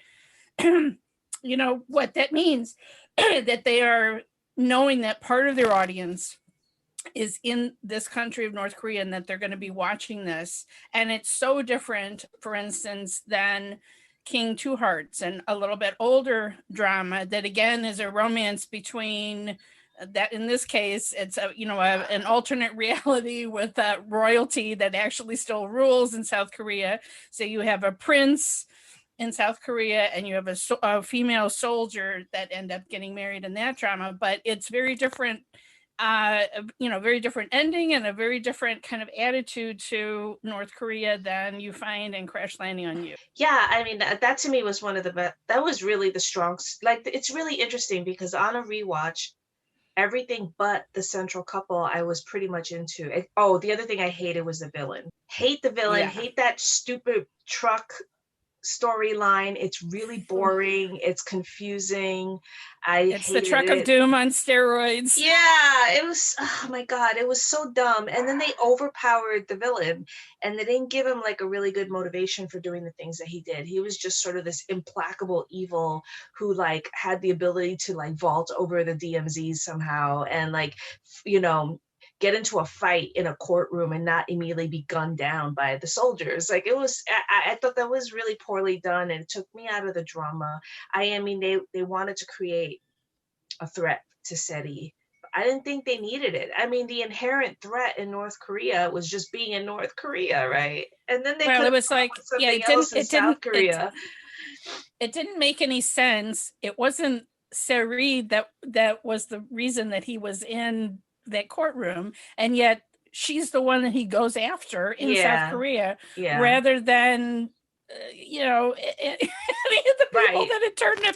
you know, what that means, that they are knowing that part of their audience is in this country of North Korea, and that they're going to be watching this. And it's so different, for instance, than King Two Hearts, and a little bit older drama that again is a romance between that, in this case, it's an alternate reality with royalty that actually still rules in South Korea. So you have a prince in South Korea, and you have a female soldier that end up getting married in that drama. But it's very different very different ending and a very different kind of attitude to North Korea than you find in Crash Landing on You. Yeah, I mean, that to me was one of the best. That was really the strong, like, it's really interesting because on a rewatch, everything but the central couple I was pretty much into. Oh, the other thing I hated was the villain. Hate the villain, hate that stupid truck storyline. It's really boring. It's confusing. It's the Truck of Doom on steroids. Yeah, it was, oh my God, it was so dumb. And then they overpowered the villain and they didn't give him like a really good motivation for doing the things that he did. He was just sort of this implacable evil who like had the ability to like vault over the DMZs somehow and like, get into a fight in a courtroom and not immediately be gunned down by the soldiers. Like, it was, I thought that was really poorly done and it took me out of the drama. I mean, they wanted to create a threat to SETI. I didn't think they needed it. I mean, the inherent threat in North Korea was just being in North Korea, right? And then it was like, South Korea. It didn't make any sense. It wasn't Seri that was the reason that he was in that courtroom, and yet she's the one that he goes after in South Korea, rather than any of the people that had turned him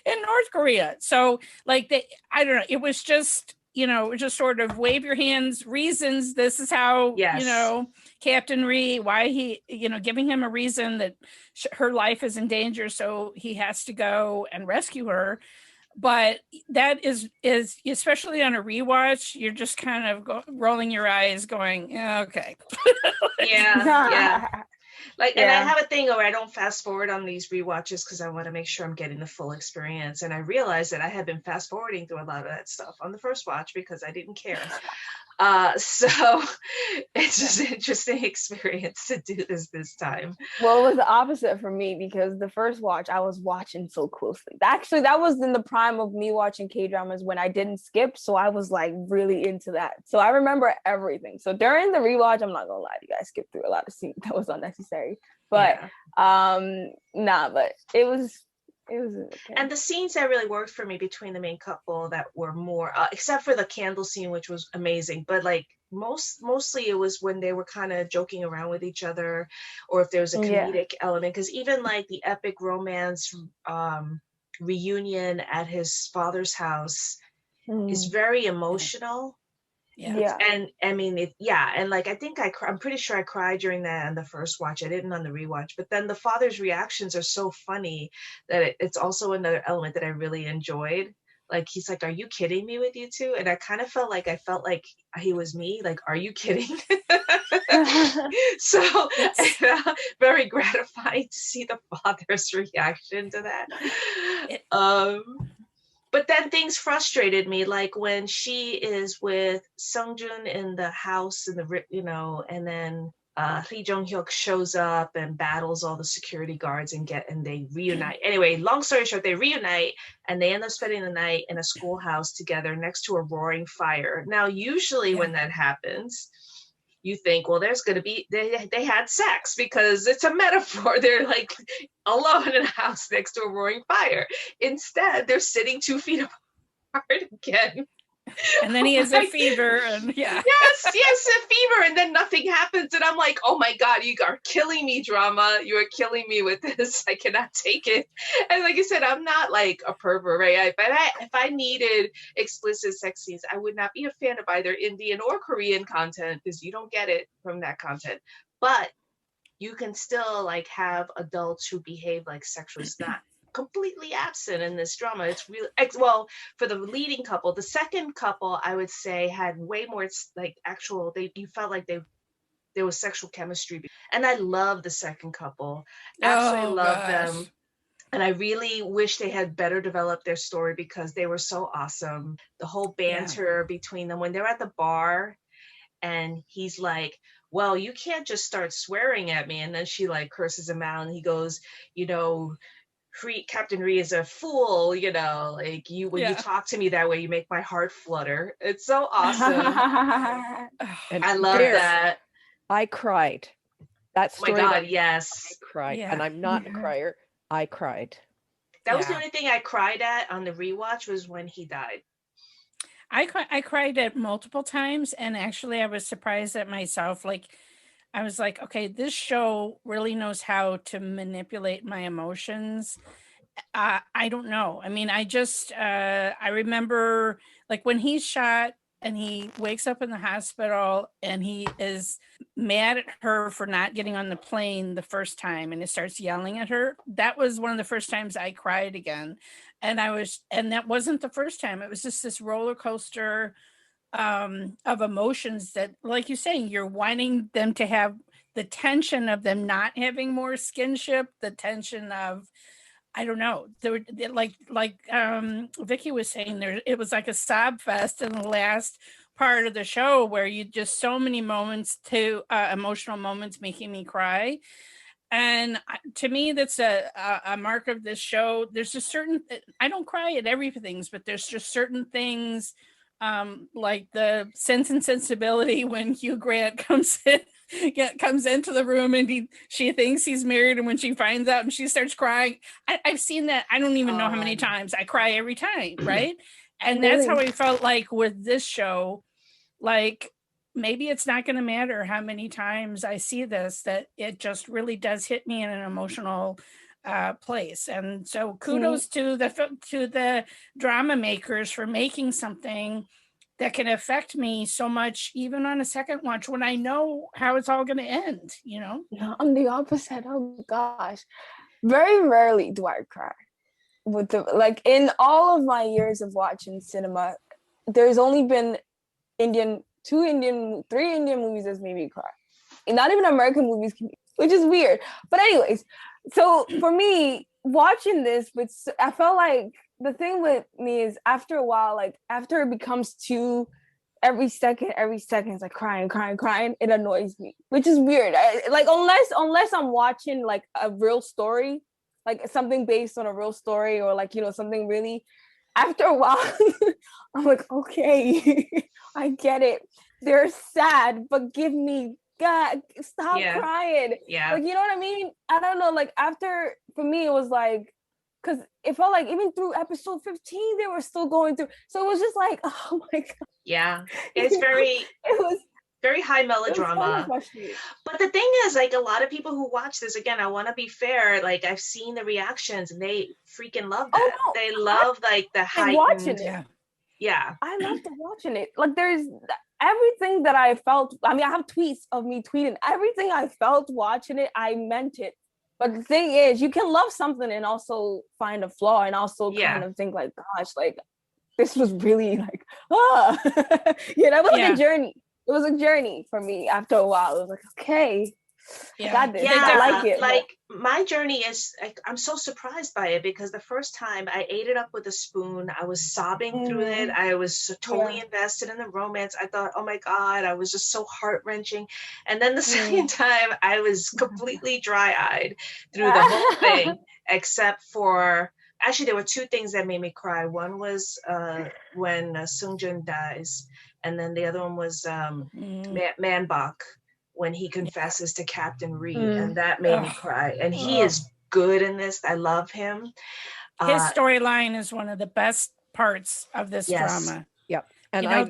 in North Korea. So like I don't know, it was just just sort of wave your hands reasons. This is how Captain Ree, why he giving him a reason that her life is in danger, so he has to go and rescue her. But that is especially on a rewatch, you're just kind of rolling your eyes going, okay. Yeah. Like, and I have a thing where I don't fast forward on these rewatches because I want to make sure I'm getting the full experience. And I realized that I had been fast forwarding through a lot of that stuff on the first watch because I didn't care. So it's just an interesting experience to do this time. Well, it was the opposite for me because the first watch I was watching so closely. Actually, that was in the prime of me watching K-dramas when I didn't skip. So I was like really into that. So I remember everything. So during the rewatch, I'm not gonna lie, you guys skipped through a lot of scenes that was unnecessary. But but it was okay. And the scenes that really worked for me between the main couple that were more except for the candle scene, which was amazing, but like mostly it was when they were kind of joking around with each other, or if there was a comedic element, because even like the epic romance reunion at his father's house is very emotional. And I mean, and like I think I'm pretty sure I cried during that on the first watch. I didn't on the rewatch, but then the father's reactions are so funny that it's also another element that I really enjoyed. Like, he's like, "Are you kidding me with you two?" And I kind of felt like he was me. Like, "Are you kidding?" So very gratifying to see the father's reaction to that. But then things frustrated me, like when she is with Sung-jun in the house and and then Lee Jeong-hyo shows up and battles all the security guards and they reunite. Anyway, long story short, they reunite and they end up spending the night in a schoolhouse together next to a roaring fire. Now, usually when that happens, you think, well, there's going to be, they had sex because it's a metaphor. They're like alone in a house next to a roaring fire. Instead, they're sitting 2 feet apart again. And then he has a fever and yes, a fever, and then nothing happens. And I'm like, oh my God, you are killing me, drama. You are killing me with this. I cannot take it. And like I said, I'm not like a pervert, right? But if I needed explicit sex scenes, I would not be a fan of either Indian or Korean content because you don't get it from that content. But you can still like have adults who behave like sexual not completely absent in this drama. It's really well for the leading couple. The second couple, I would say, had way more like actual. You felt like there was sexual chemistry, and I love the second couple. Absolutely love them. And I really wish they had better developed their story because they were so awesome. The whole banter between them when they're at the bar, and he's like, "Well, you can't just start swearing at me," and then she like curses him out, and he goes, Captain Ree is a fool, like when you talk to me that way, you make my heart flutter. It's so awesome. I love that. I cried. That story. Oh my God, yes. I cried. And I'm not a crier. I cried. That was the only thing I cried at on the rewatch was when he died. I cried it multiple times, and actually I was surprised at myself. Like, I was like, okay, this show really knows how to manipulate my emotions. I don't know. I mean, I remember like when he's shot and he wakes up in the hospital and he is mad at her for not getting on the plane the first time and it starts yelling at her. That was one of the first times I cried again. And that wasn't the first time. It was just this roller coaster of emotions that, like you're saying, you're wanting them to have the tension of them not having more skinship, the tension of, I don't know. Vickey was saying, there it was like a sob fest in the last part of the show where you just so many moments to emotional moments making me cry. And to me, that's a mark of this show. There's just certain, I don't cry at everything, but there's just certain things like the Sense and Sensibility when Hugh Grant comes into the room and she thinks he's married, and when she finds out and she starts crying, I've seen that. I don't even know how many times. I cry every time, right? And that's how I felt like with this show. Like, maybe it's not going to matter how many times I see this, that it just really does hit me in an emotional place. And so kudos to the drama makers for making something that can affect me so much, even on a second watch, when I know how it's all going to end, you know? Yeah, I'm the opposite. Oh gosh. Very rarely do I cry. Like in all of my years of watching cinema, there's only been three Indian movies that's made me cry. And not even American movies, which is weird. But anyways, so for me, watching this, I felt like the thing with me is after a while, like after it becomes too every second it's like crying, it annoys me, which is weird. Like unless I'm watching like a real story, like something based on a real story, or like, you know, something really, after a while I'm like, okay, I get it, they're sad, but give me, God, stop crying. Yeah. Like, you know what I mean? I don't know, like after, for me it was like, because it felt like even through episode 15 they were still going through, so it was just like, oh my God. Yeah, it's very high melodrama. But the thing is, like, a lot of people who watch this, again, I want to be fair, like I've seen the reactions and they freaking love that. Oh, no, they love like the heightened watching it. Yeah. I loved watching it. Like there's everything that I felt. I mean, I have tweets of me tweeting everything I felt watching it. I meant it. But the thing is, you can love something and also find a flaw, and also kind of think like, gosh, like this was really like, you know, it was like a journey. It was a journey for me. After a while, it was like, okay, I got this. I like it. Like my journey is, I'm so surprised by it, because the first time I ate it up with a spoon, I was sobbing through it. I was so totally invested in the romance. I thought, oh my God, I was just so heart-wrenching. And then the second time I was completely dry-eyed through the whole thing, except for, actually there were two things that made me cry. One was when Sung-jun dies, and then the other one was Man Bok, when he confesses to Captain Reed, and that made me cry. And he is good in this. I love him. His storyline is one of the best parts of this drama. Yep. And I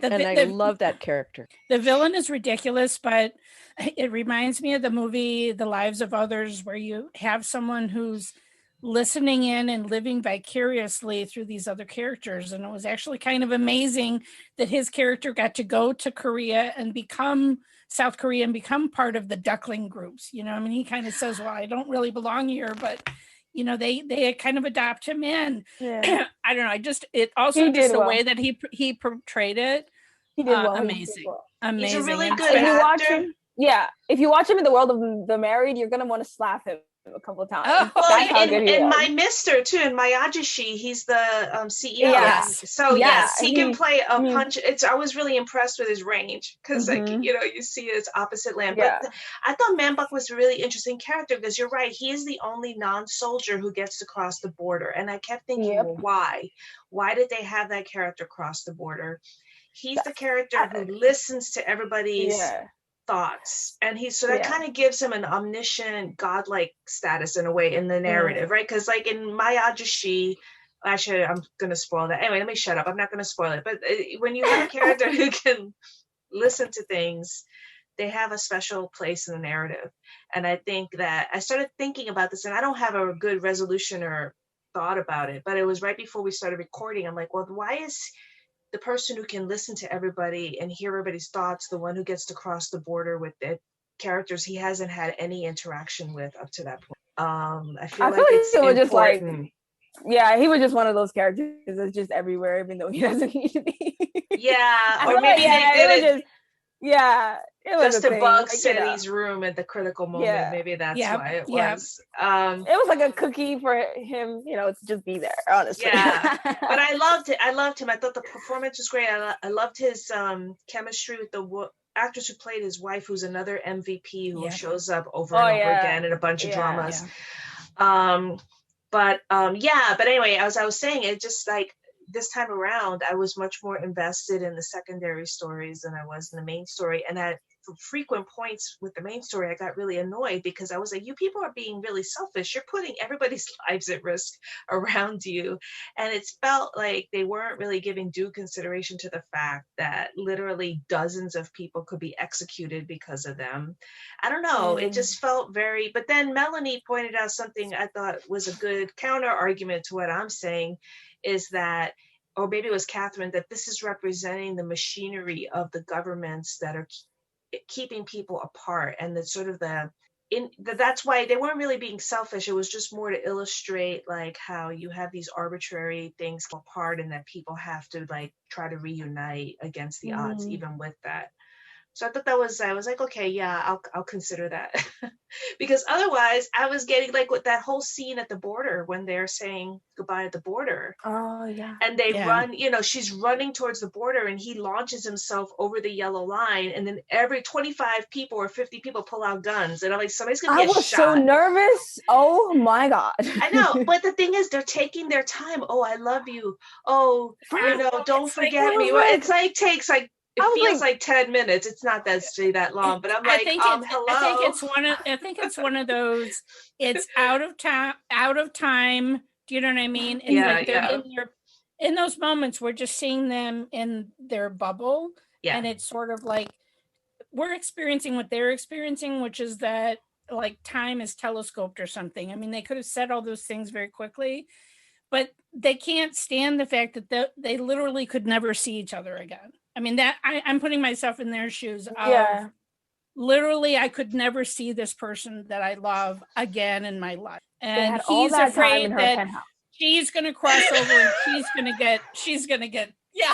love that character. The villain is ridiculous, but it reminds me of the movie The Lives of Others, where you have someone who's listening in and living vicariously through these other characters. And it was actually kind of amazing that his character got to go to Korea and become South Korea and become part of the Duckling groups. You know, I mean, he kind of says, well, I don't really belong here, but you know, they kind of adopt him in. I don't know. It also just the way that he portrayed it. He did well. Amazing. Amazing. He's a really good actor. If you watch him in the world of The Married, you're going to want to slap him a couple of times. And my mister too, in Mayajashi, he's the CEO. So yes, he can play a punch. I was really impressed with his range, because like, you know, you see his opposite land. But I thought Man Bok was a really interesting character, because you're right, he is the only non-soldier who gets to cross the border. And I kept thinking, well, why did they have that character cross the border? He's the character who listens to everybody's thoughts, and that kind of gives him an omniscient godlike status in a way in the narrative, right? Because like in Mayajashi, Actually, I'm gonna spoil that. Anyway, let me shut up. I'm not gonna spoil it. But when you have a character who can listen to things, they have a special place in the narrative. And I think that I started thinking about this, and I don't have a good resolution or thought about it, but it was right before we started recording. I'm like, well, why is the person who can listen to everybody and hear everybody's thoughts the one who gets to cross the border with the characters he hasn't had any interaction with up to that point? I feel like it's it was just like, important. yeah, he was just one of those characters that's just everywhere, even though he doesn't need to be. Yeah, or maybe they did it. It was just to bug Seti's room at the critical moment. Yeah. Maybe that's why it was. It was like a cookie for him, to just be there, honestly. Yeah, but I loved it. I loved him. I thought the performance was great. I loved his chemistry with the actress who played his wife, who's another MVP who shows up over and over again in a bunch of dramas. But anyway, as I was saying, it just like this time around, I was much more invested in the secondary stories than I was in the main story. And at frequent points with the main story, I got really annoyed because I was like, you people are being really selfish. You're putting everybody's lives at risk around you. And it felt like they weren't really giving due consideration to the fact that literally dozens of people could be executed because of them. I don't know. It just felt very, but then Melanie pointed out something I thought was a good counter argument to what I'm saying, is that, or maybe it was Catherine, that this is representing the machinery of the governments that are keeping people apart, and that's sort of that's why they weren't really being selfish. It was just more to illustrate like how you have these arbitrary things go apart and that people have to like try to reunite against the odds even with that. So I thought I was like, okay, yeah, I'll consider that. Because otherwise I was getting like with that whole scene at the border when they're saying goodbye at the border. Oh yeah. And they run, she's running towards the border and he launches himself over the yellow line, and then every 25 people or 50 people pull out guns, and I'm like, somebody's gonna get shot. I was so nervous. Oh my God. I know, but the thing is, they're taking their time. Oh, I love you. Oh, don't forget me. It's like takes like. It feels like 10 minutes. It's not that long, but I'm like, hello. I think it's one of those. It's out of time. Do you know what I mean? It's in those moments, we're just seeing them in their bubble, and it's sort of like we're experiencing what they're experiencing, which is that like time is telescoped or something. I mean, they could have said all those things very quickly, but they can't stand the fact that they literally could never see each other again. I mean, that I'm putting myself in their shoes. Literally, I could never see this person that I love again in my life. And he's afraid that she's going to cross over and she's going to get, yeah.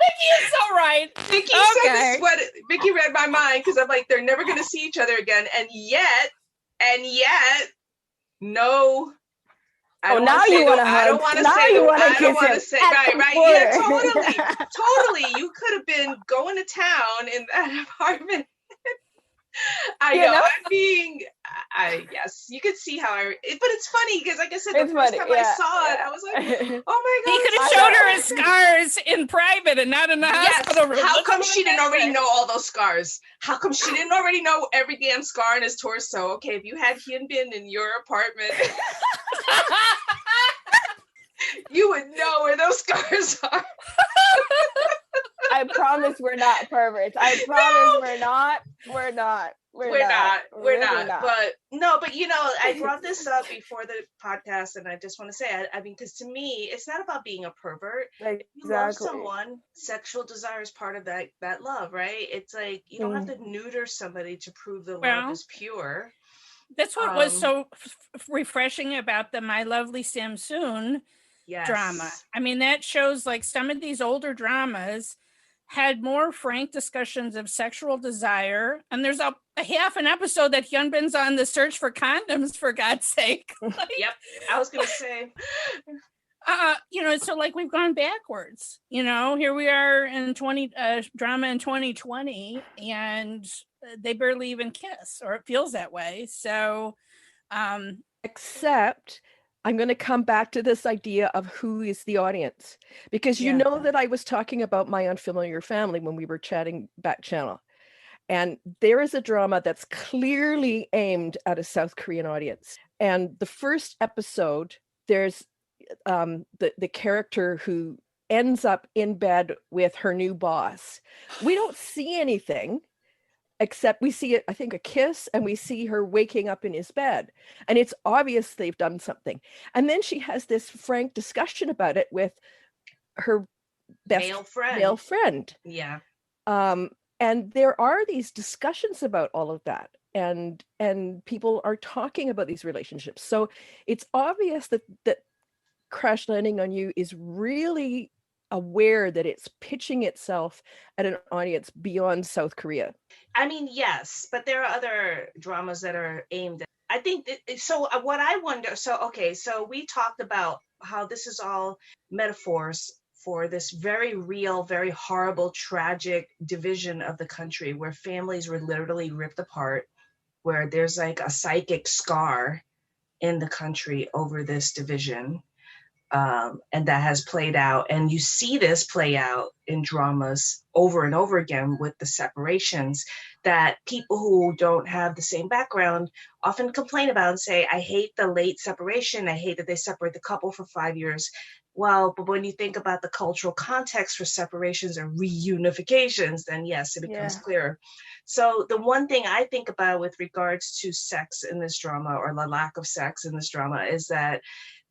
Vickey is so right. Vickey said this, Vickey read my mind, because I'm like, they're never going to see each other again. And yet, no. I don't want to say right. Yeah, totally. You could have been going to town in that apartment. Yes, you could see how but it's funny because, like I said, the first time I saw it, I was like, oh my God. He could have showed her his scars in private and not in the hospital room. How come she didn't already know all those scars? How come she didn't already know every damn scar in his torso? Okay, if you had Hyunbin in your apartment, you would know where those scars are. I promise we're not perverts. I promise we're not. We're not. But no, but I brought this up before the podcast, and I just want to say, I mean, because to me, it's not about being a pervert. Exactly. You love someone, sexual desire is part of that love, right? It's like you don't have to neuter somebody to prove the love is pure. That's what was so refreshing about the My Lovely Samsoon drama. I mean, that shows like some of these older dramas had more frank discussions of sexual desire, and there's a half an episode that Hyunbin's on the search for condoms, for God's sake. Yep, I was gonna say. So like we've gone backwards. Here we are in drama in 2020, and they barely even kiss, or it feels that way. So, except I'm going to come back to this idea of who is the audience, because you know that I was talking about My Unfamiliar Family when we were chatting back channel. And there is a drama that's clearly aimed at a South Korean audience. And the first episode, there's the character who ends up in bed with her new boss. We don't see anything except we see, I think, a kiss, and we see her waking up in his bed. And it's obvious they've done something. And then she has this frank discussion about it with her best male friend. Yeah. And there are these discussions about all of that. And people are talking about these relationships. So it's obvious that Crash Landing on You is really aware that it's pitching itself at an audience beyond South Korea. I mean, yes, but there are other dramas that are aimed at, I think so. What I wonder, so we talked about how this is all metaphors for this very real, very horrible, tragic division of the country where families were literally ripped apart, where there's like a psychic scar in the country over this division. And that has played out. And you see this play out in dramas over and over again with the separations that people who don't have the same background often complain about and say, I hate the late separation. I hate that they separate the couple for 5 years. Well, but when you think about the cultural context for separations and reunifications, then yes, it becomes clearer. So the one thing I think about with regards to sex in this drama, or the lack of sex in this drama, is that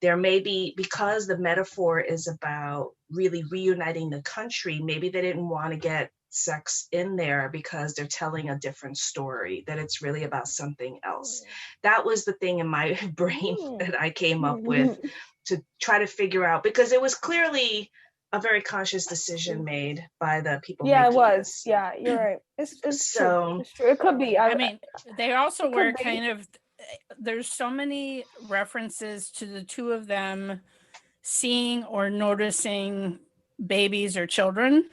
there may be, because the metaphor is about really reuniting the country, maybe they didn't want to get sex in there because they're telling a different story, that it's really about something else. That was the thing in my brain that I came up with to try to figure out, because it was clearly a very conscious decision made by the people making it was. this. Yeah, you're right. It's So true. It's true. It could be. I mean, they also were kind of, there's so many references to the two of them seeing or noticing babies or children,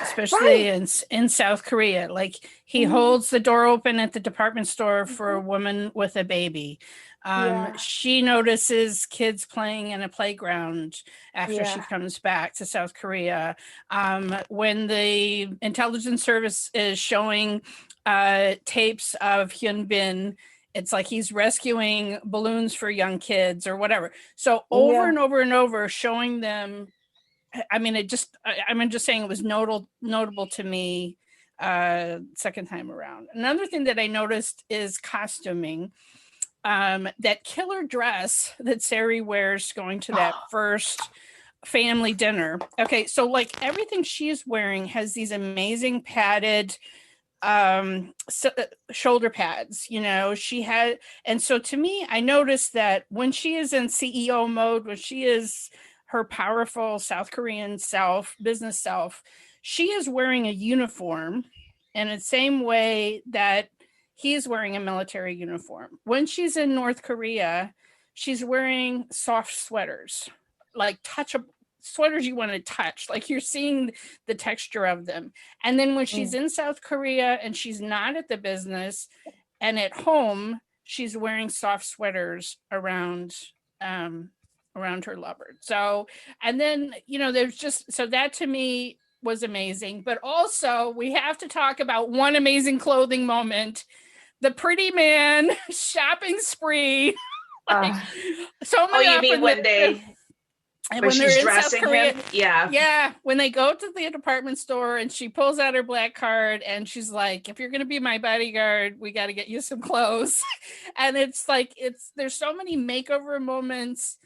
especially in South Korea. Like he holds the door open at the department store for a woman with a baby. She notices kids playing in a playground after she comes back to South Korea. When the intelligence service is showing tapes of Hyun Bin, it's like he's rescuing balloons for young kids or whatever. So over and over and over, showing them. I mean, I'm just saying it was notable to me second time around. Another thing that I noticed is costuming. That killer dress that Sari wears going to that first family dinner. Okay, so like everything she's wearing has these amazing padded shoulder pads, you know, she had. And so to me, I noticed that when she is in CEO mode, when she is her powerful South Korean self, business self, she is wearing a uniform in the same way that he's wearing a military uniform. When she's in North Korea, she's wearing soft sweaters, like touchable sweaters you want to touch, like you're seeing the texture of them. And then when she's in South Korea and she's not at the business and at home, she's wearing soft sweaters around her lover. So, and then, you know, there's just, so that to me was amazing. But also we have to talk about one amazing clothing moment, the pretty man shopping spree. Like, so many you mean when when she's dressing him? Yeah. When they go to the department store and she pulls out her black card and she's like, if you're going to be my bodyguard, we got to get you some clothes. And it's like, there's so many makeover moments,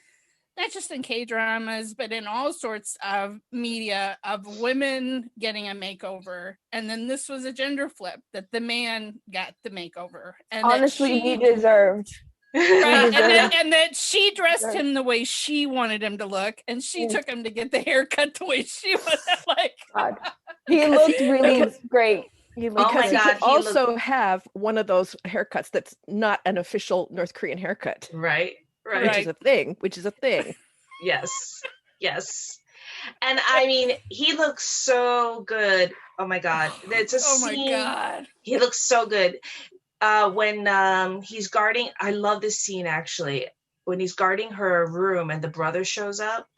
not just in K-dramas, but in all sorts of media of women getting a makeover. And then this was a gender flip, that the man got the makeover. And honestly, he deserved. Right. And that she dressed him the way she wanted him to look, and she took him to get the haircut the way she was like. God. He looked really great. He could also have one of those haircuts that's not an official North Korean haircut. Right. Which is a thing. Yes. And I mean, he looks so good. Oh my God. It's a scene. My God. He looks so good. When he's guarding, I love this scene actually, when he's guarding her room and the brother shows up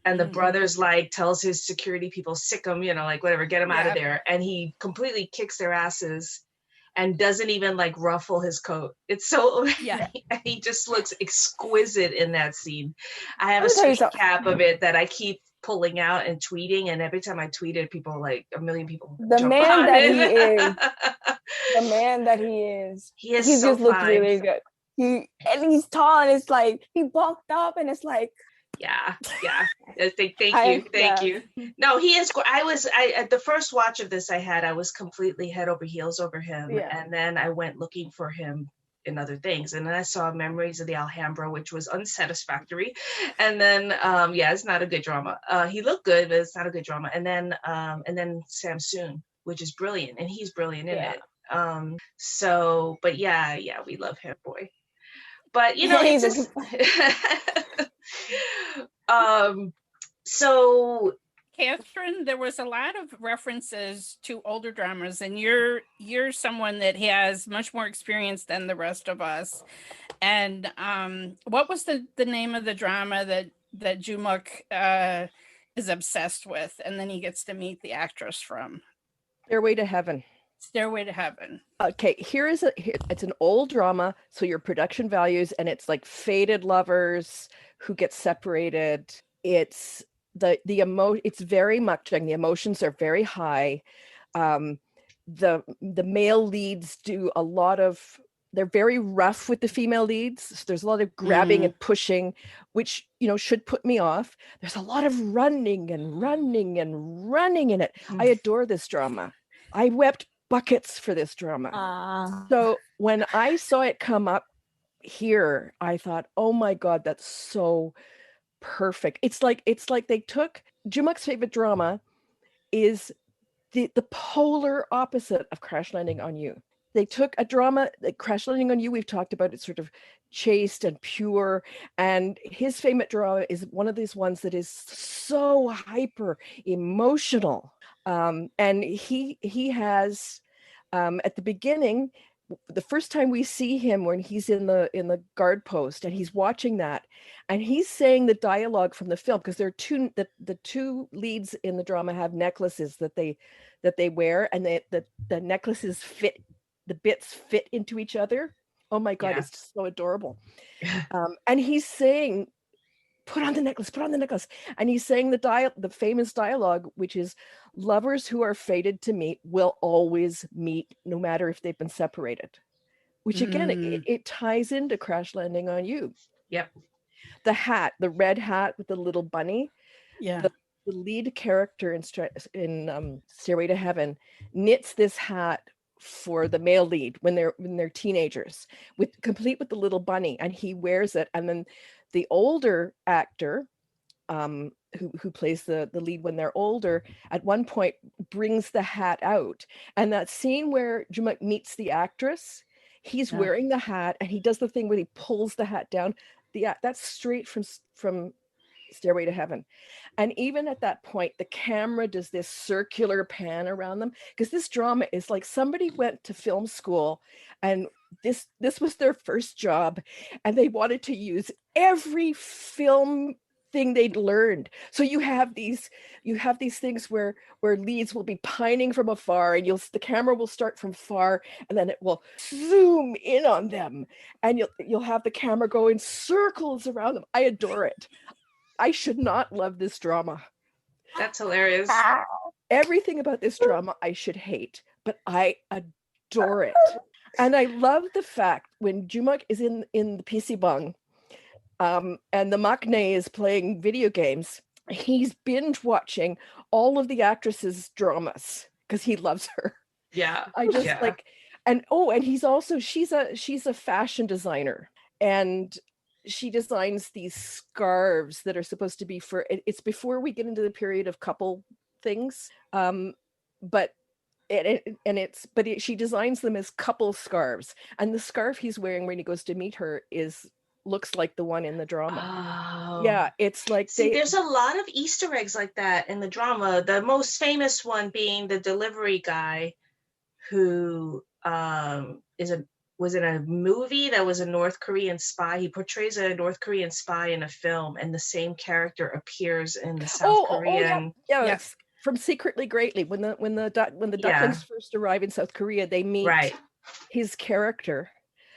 and the brother's like tells his security people, sick him, you know, like whatever, get him out of there. And he completely kicks their asses. and doesn't even like ruffle his coat. It's so Yeah. he just looks exquisite in that scene. I have Let a me tell you screen something. cap of it that I keep pulling out and tweeting, and every time I tweet it, people like a million people The jump man on that it. he is, the man that he is, He is he so just looked fine. really good. He's tall, and it's like he bulked up, and it's like, Yeah. Thank you. No, he is. I at the first watch of this I was completely head over heels over him, Yeah. and then I went looking for him in other things, and then I saw Memories of the Alhambra, which was unsatisfactory, and then it's not a good drama. He looked good, but it's not a good drama. And then Samsoon, which is brilliant, and he's brilliant in it. So, but yeah, we love him, boy. But you know, it's just so Catherine, there was a lot of references to older dramas, and you're someone that has much more experience than the rest of us. And what was the name of the drama that Jumuk is obsessed with, and then he gets to meet the actress from? Stairway to Heaven. Stairway to Heaven. Okay, it's an old drama, so your production values, and it's like fated lovers who get separated. It's it's very much, and the emotions are very high. The male leads do a lot of, they're very rough with the female leads. So there's a lot of grabbing and pushing, which, you know, should put me off. There's a lot of running and running and running in it. I adore this drama. I wept buckets for this drama. So when I saw it come up here, I thought, oh my God, that's so perfect. It's like they took Jumuk's favorite drama is the polar opposite of Crash Landing on You. They took a drama, like Crash Landing on You, we've talked about, it's sort of chaste and pure, and his favorite drama is one of these ones that is so hyper emotional. And he has at the beginning, the first time we see him, when he's in the guard post and he's watching that, and he's saying the dialogue from the film, because there are the two leads in the drama have necklaces that they wear, and the necklaces fit, the bits fit into each other. Oh my God, it's just so adorable. And he's saying, put on the necklace. And he's saying the famous dialogue, which is, lovers who are fated to meet will always meet, no matter if they've been separated. Which again, it ties into Crash Landing on You. Yep. The red hat with the little bunny. Yeah. The lead character in Stairway to Heaven knits this hat for the male lead when they're teenagers, complete with the little bunny, and he wears it. And then the older actor, who plays the lead when they're older, at one point brings the hat out, and that scene where Jumuk meets the actress, he's wearing the hat, and he does the thing where he pulls the hat down. That's straight from Stairway to Heaven. And even at that point, the camera does this circular pan around them, because this drama is like somebody went to film school and this was their first job, and they wanted to use every film thing they'd learned. So you have these things where leads will be pining from afar, and the camera will start from far, and then it will zoom in on them, and you'll have the camera go in circles around them. I adore it. I should not love this drama. That's hilarious. Everything about this drama I should hate, but I adore it. And I love the fact when Jumuk is in the PC bung, and the maknae is playing video games, he's binge watching all of the actresses' dramas because he loves her. Yeah. I just like, and he's also, she's a fashion designer, and she designs these scarves that are supposed to be it's before we get into the period of couple things, but she designs them as couple scarves, and the scarf he's wearing when he goes to meet her looks like the one in the drama. Oh. Yeah, it's like, there's a lot of Easter eggs like that in the drama. The most famous one being the delivery guy who was in a movie that was a North Korean spy. He portrays a North Korean spy in a film, and the same character appears in the South Korean. Yes, from Secretly Greatly, when the Ducklings first arrive in South Korea, they meet. Right. his character.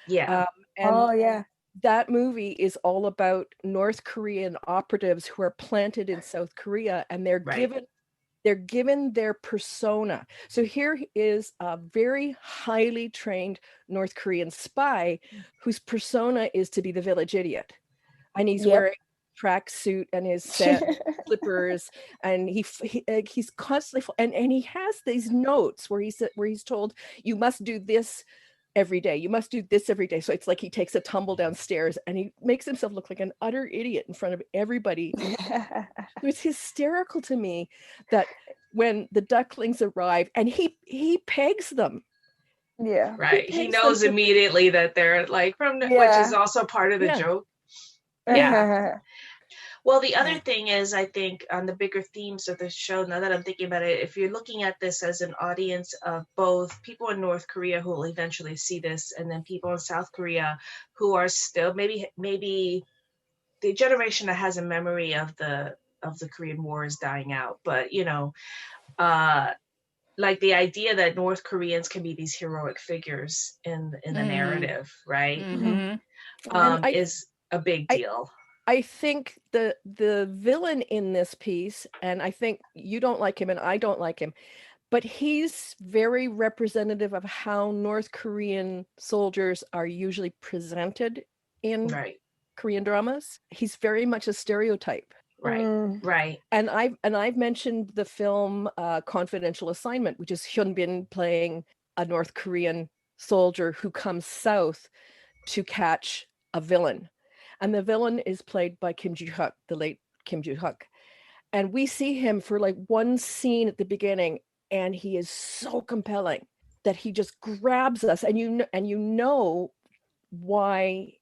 Yeah. And Oh yeah. that movie is all about North Korean operatives who are planted in South Korea, and they're Right. given their persona. So here is a very highly trained North Korean spy whose persona is to be the village idiot, and he's Yep. wearing a tracksuit and his set slippers, and he's constantly and he has these notes where he's told, you must do this every day, you must do this every day. So it's like he takes a tumble downstairs and he makes himself look like an utter idiot in front of everybody. It's hysterical to me that when the Ducklings arrive and he pegs them. Yeah. Right. He pegs knows them to- immediately that they're like from, which Yeah. is also part of the Yeah. joke. Yeah. Well, the other thing is, I think on the bigger themes of the show, now that I'm thinking about it, if you're looking at this as an audience of both people in North Korea who will eventually see this, and then people in South Korea who are still maybe the generation that has a memory of the Korean War is dying out, but like the idea that North Koreans can be these heroic figures in the narrative, right? Is a big deal. I think the villain in this piece, and I think you don't like him and I don't like him, but he's very representative of how North Korean soldiers are usually presented in Korean dramas. He's very much a stereotype. Right. And I've mentioned the film Confidential Assignment, which is Hyun Bin playing a North Korean soldier who comes south to catch a villain. And the villain is played by Kim Jung-hyun, the late Kim Jung-hyun. And we see him for like one scene at the beginning, and he is so compelling that he just grabs us, and you know why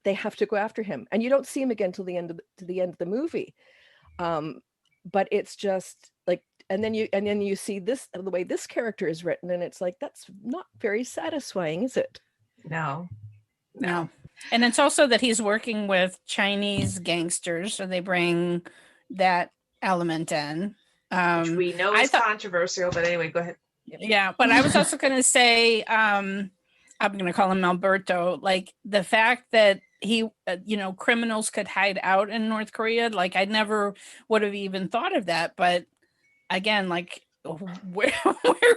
they have to go after him. And you don't see him again till the end of the movie. But it's just like, and then you see this, the way this character is written, and it's like, that's not very satisfying, is it? No. And it's also that he's working with Chinese gangsters, so they bring that element in. Which we know is controversial, but anyway, go ahead. Yeah, but I was also going to say, I'm going to call him Alberto, like the fact that he, criminals could hide out in North Korea, like I never would have even thought of that. But again, like where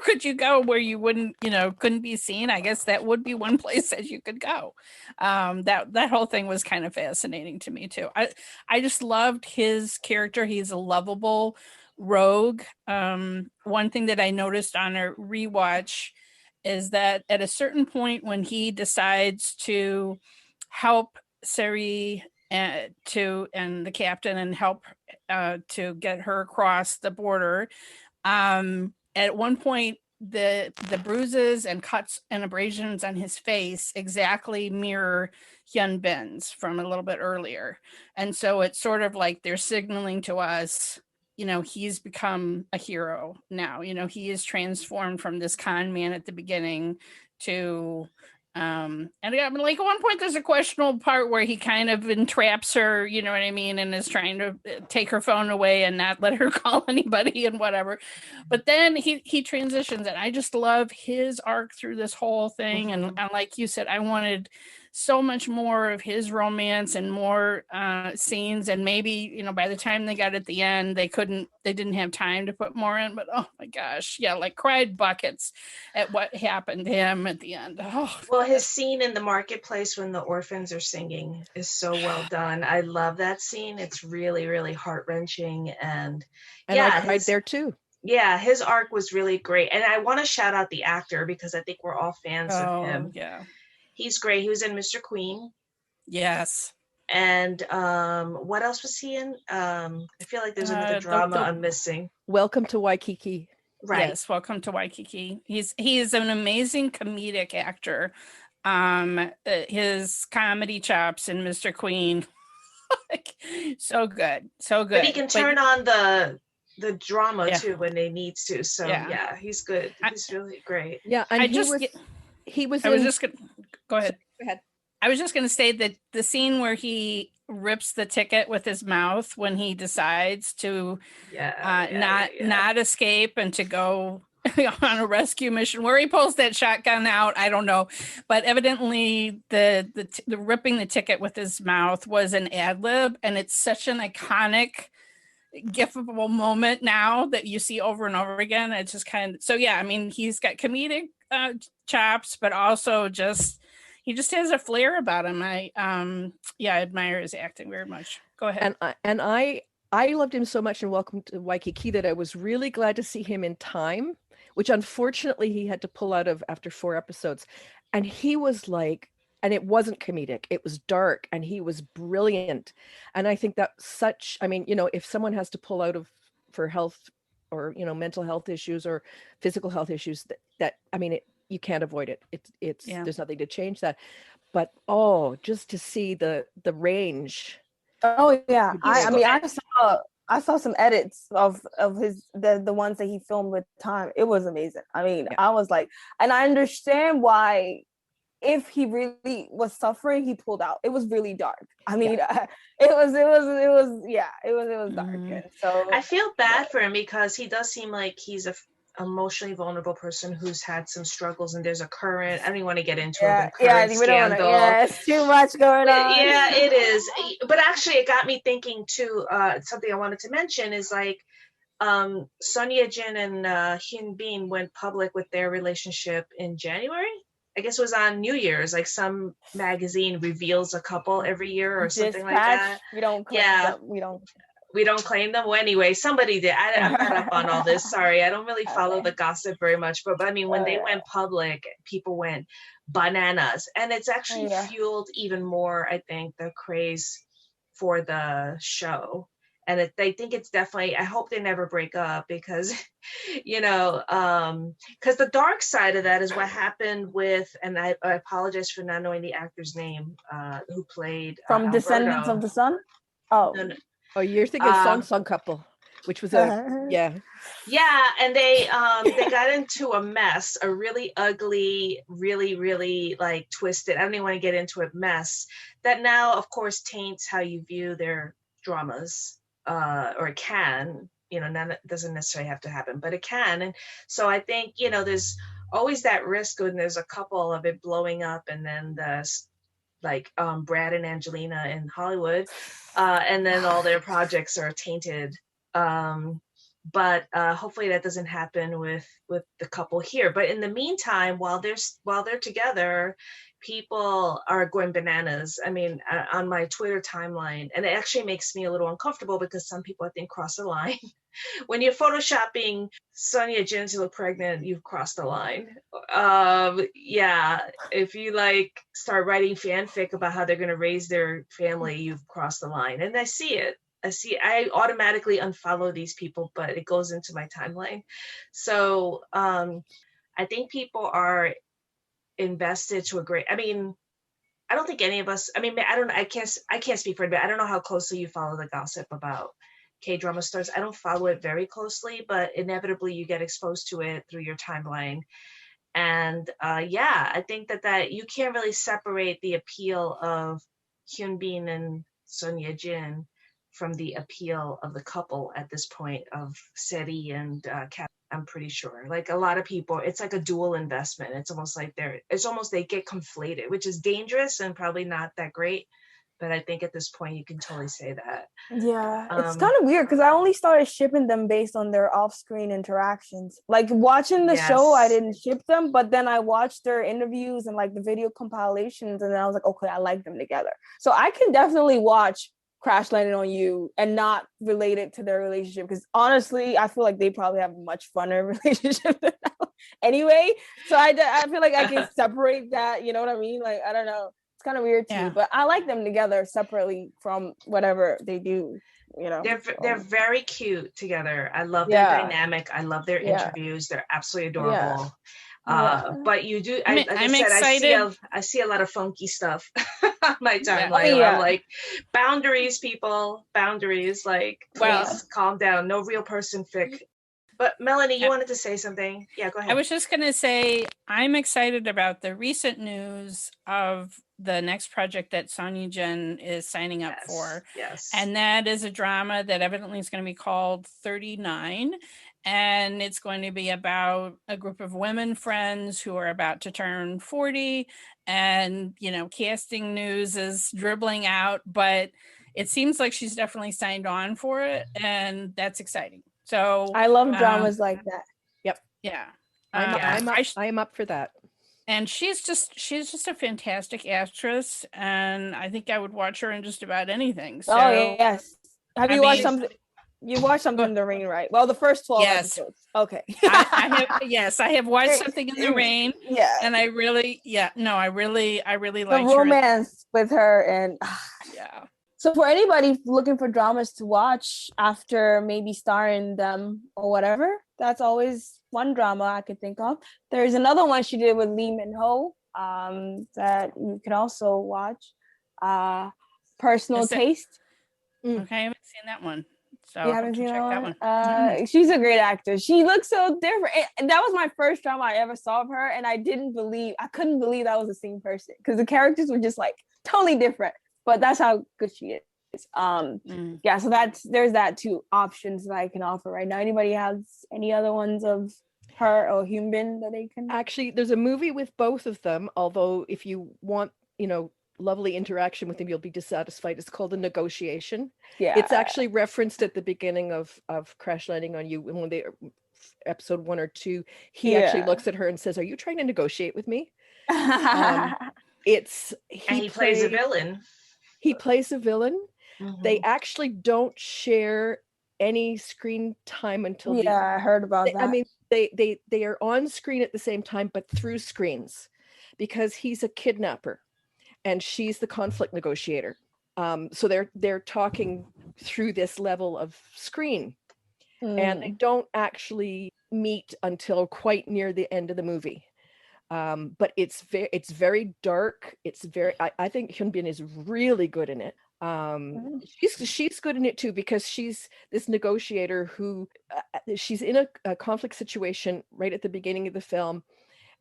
could you go where you wouldn't, couldn't be seen? I guess that would be one place that you could go. That whole thing was kind of fascinating to me too. I just loved his character. He's a lovable rogue. One thing that I noticed on a rewatch is that at a certain point when he decides to help Seri and the captain and help to get her across the border, at one point the bruises and cuts and abrasions on his face exactly mirror Hyun Bin's from a little bit earlier. And so it's sort of like they're signaling to us, he's become a hero now. He is transformed from this con man at the beginning to and again, like at one point there's a questionable part where he kind of entraps her, you know what I mean, and is trying to take her phone away and not let her call anybody and whatever. But then he transitions, and I just love his arc through this whole thing. And like you said, I wanted so much more of his romance and more scenes, and maybe by the time they got at the end they didn't have time to put more in. But oh my gosh, yeah, like cried buckets at what happened to him at the end. Well, his scene in the marketplace when the orphans are singing is so well done. I love that scene. It's really, really heart-wrenching. And I cried there too. Yeah, his arc was really great. And I want to shout out the actor because I think we're all fans of him. Yeah. He's great. He was in Mr. Queen. Yes. And what else was he in? I feel like there's another drama I'm missing. Welcome to Waikiki. Right. Yes, Welcome to Waikiki. He is an amazing comedic actor. His comedy chops in Mr. Queen, so good. But he can turn on the drama too when they need to. So yeah he's good. He's really great. Yeah, and go ahead. I was just going to say that the scene where he rips the ticket with his mouth when he decides to not escape and to go on a rescue mission. Where he pulls that shotgun out, I don't know, but evidently the ripping the ticket with his mouth was an ad lib, and it's such an iconic, gifable moment now that you see over and over again. It's just kind of, so yeah, I mean, he's got comedic chops, but also he just has a flair about him. I admire his acting very much. Go ahead. And I loved him so much in Welcome to Waikiki that I was really glad to see him in Time, which unfortunately he had to pull out of after 4 episodes. And he was like, and it wasn't comedic, it was dark, and he was brilliant. And I think that I mean, you know, if someone has to pull out of for health or, you know, mental health issues or physical health issues, that I mean, you can't avoid it. It's there's nothing to change that. But just to see the range. Oh yeah, I mean, I saw some edits of his the ones that he filmed with Time. It was amazing. I mean, I was like, and I understand why. If he really was suffering, he pulled out. It was really dark. I mean, it was dark. And so I feel bad for him because he does seem like he's a emotionally vulnerable person who's had some struggles, and there's a current, I don't even want to get into it, current scandal. It's too much going on. Yeah, it is. But actually it got me thinking too, something I wanted to mention is like Son Ye-jin and Hyun Bin went public with their relationship in January. I guess it was on New Year's, like some magazine reveals a couple every year or something like that. We don't claim them. We don't claim them. Well, anyway, somebody did. I'm not up on all this. Sorry, I don't really follow the gossip very much. But I mean, when they went public, people went bananas. And it's actually fueled even more, I think, the craze for the show. And I think it's definitely, I hope they never break up because, you know, because the dark side of that is what happened with, and I apologize for not knowing the actor's name, who played from Descendants of the Sun. Oh, no. Oh, you're thinking Song Couple, which was yeah, and they got into a mess, a really ugly, really, really like twisted, I don't even want to get into it, mess that now, of course, taints how you view their dramas. Or it can, you know, it doesn't necessarily have to happen, but it can. And so I think, you know, there's always that risk when there's a couple of it blowing up, and then like Brad and Angelina in Hollywood, and then all their projects are tainted. But hopefully that doesn't happen with the couple here. But in the meantime, while they're together, people are going bananas. I mean, on my Twitter timeline, and it actually makes me a little uncomfortable because some people, I think, cross the line. When you're photoshopping Son Ye-jin to look pregnant, you've crossed the line. If you like start writing fanfic about how they're going to raise their family, you've crossed the line. And I see it. I automatically unfollow these people, but it goes into my timeline. So I think people are invested to a great, I mean, I don't think any of us, I mean, I can't speak for anybody. I don't know how closely you follow the gossip about K-drama stars. I don't follow it very closely, but inevitably you get exposed to it through your timeline. And I think that you can't really separate the appeal of Hyun Bin and Son Ye-jin from the appeal of the couple at this point of Seri and Capt. I'm pretty sure. Like a lot of people, it's like a dual investment. It's almost like they get conflated, which is dangerous and probably not that great. But I think at this point you can totally say that. Yeah, it's kind of weird because I only started shipping them based on their off-screen interactions. Like watching the show, I didn't ship them, but then I watched their interviews and like the video compilations, and then I was like, okay, I like them together. So I can definitely watch Crash Landing on You and not relate it to their relationship, because honestly I feel like they probably have a much funner relationship than now anyway, so I feel like I can separate that, you know what I mean? Like I don't know, it's kind of weird to me, but I like them together separately from whatever they do, you know. They're very cute together. I love their dynamic. I love their interviews. They're absolutely adorable. But you do, I'm excited. I see a lot of funky stuff on my timeline. I'm like, boundaries, people, boundaries. Like, please calm down. No real person fic. But Melanie, you wanted to say something? Yeah, go ahead. I was just going to say I'm excited about the recent news of the next project that Son Ye-jin is signing up for. Yes. And that is a drama that evidently is going to be called 39. and it's going to be about a group of women friends who are about to turn 40, and casting news is dribbling out, but it seems like she's definitely signed on for it, and that's exciting. So I love dramas like that. Yep. Yeah. I'm up for that. And she's just a fantastic actress, and I think I would watch her in just about anything. So, oh yes. Have you watched something? You watched something in the rain, right? Well, the first 12 episodes. Okay. I have watched something in the rain. Yeah. And I really like the romance with her, and yeah. So for anybody looking for dramas to watch after maybe starring them or whatever, that's always one drama I could think of. There's another one she did with Lee Min-ho that you can also watch. Personal Taste. Okay, I haven't seen that one. So you haven't seen that one? She's a great actress. She looks so different. And that was my first drama I ever saw of her, and I couldn't believe that was the same person, because the characters were just like totally different. But that's how good she is. Yeah, so there's that two options that I can offer right now. Anybody has any other ones of her or Hyunbin that they can? Actually, there's a movie with both of them, although if you want, lovely interaction with them, you'll be dissatisfied. It's called The Negotiation. Yeah. It's actually referenced at the beginning of Crash Landing on You, when they episode 1 or 2. He actually looks at her and says, "Are you trying to negotiate with me?" He plays a villain. He plays a villain. Mm-hmm. They actually don't share any screen time until I heard about that. I mean, they are on screen at the same time, but through screens, because he's a kidnapper and she's the conflict negotiator. So they're talking through this level of screen, and they don't actually meet until quite near the end of the movie. But it's very dark. I think Hyunbin is really good in it. She's good in it too, because she's this negotiator who she's in a conflict situation right at the beginning of the film,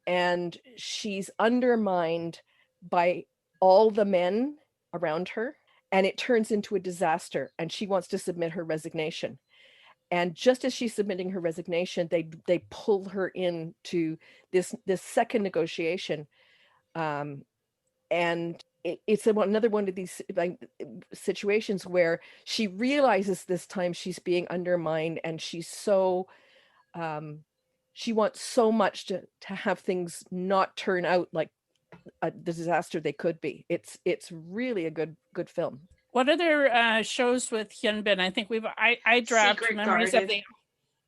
and she's undermined by all the men around her, and it turns into a disaster, and she wants to submit her resignation. And just as she's submitting her resignation, they pull her into this second negotiation, and it's another one of these situations where she realizes this time she's being undermined, and she's so she wants so much to have things not turn out like the disaster they could be. It's really a good film. What other shows with Hyunbin? I think I dropped Secret Memories Garden. of the.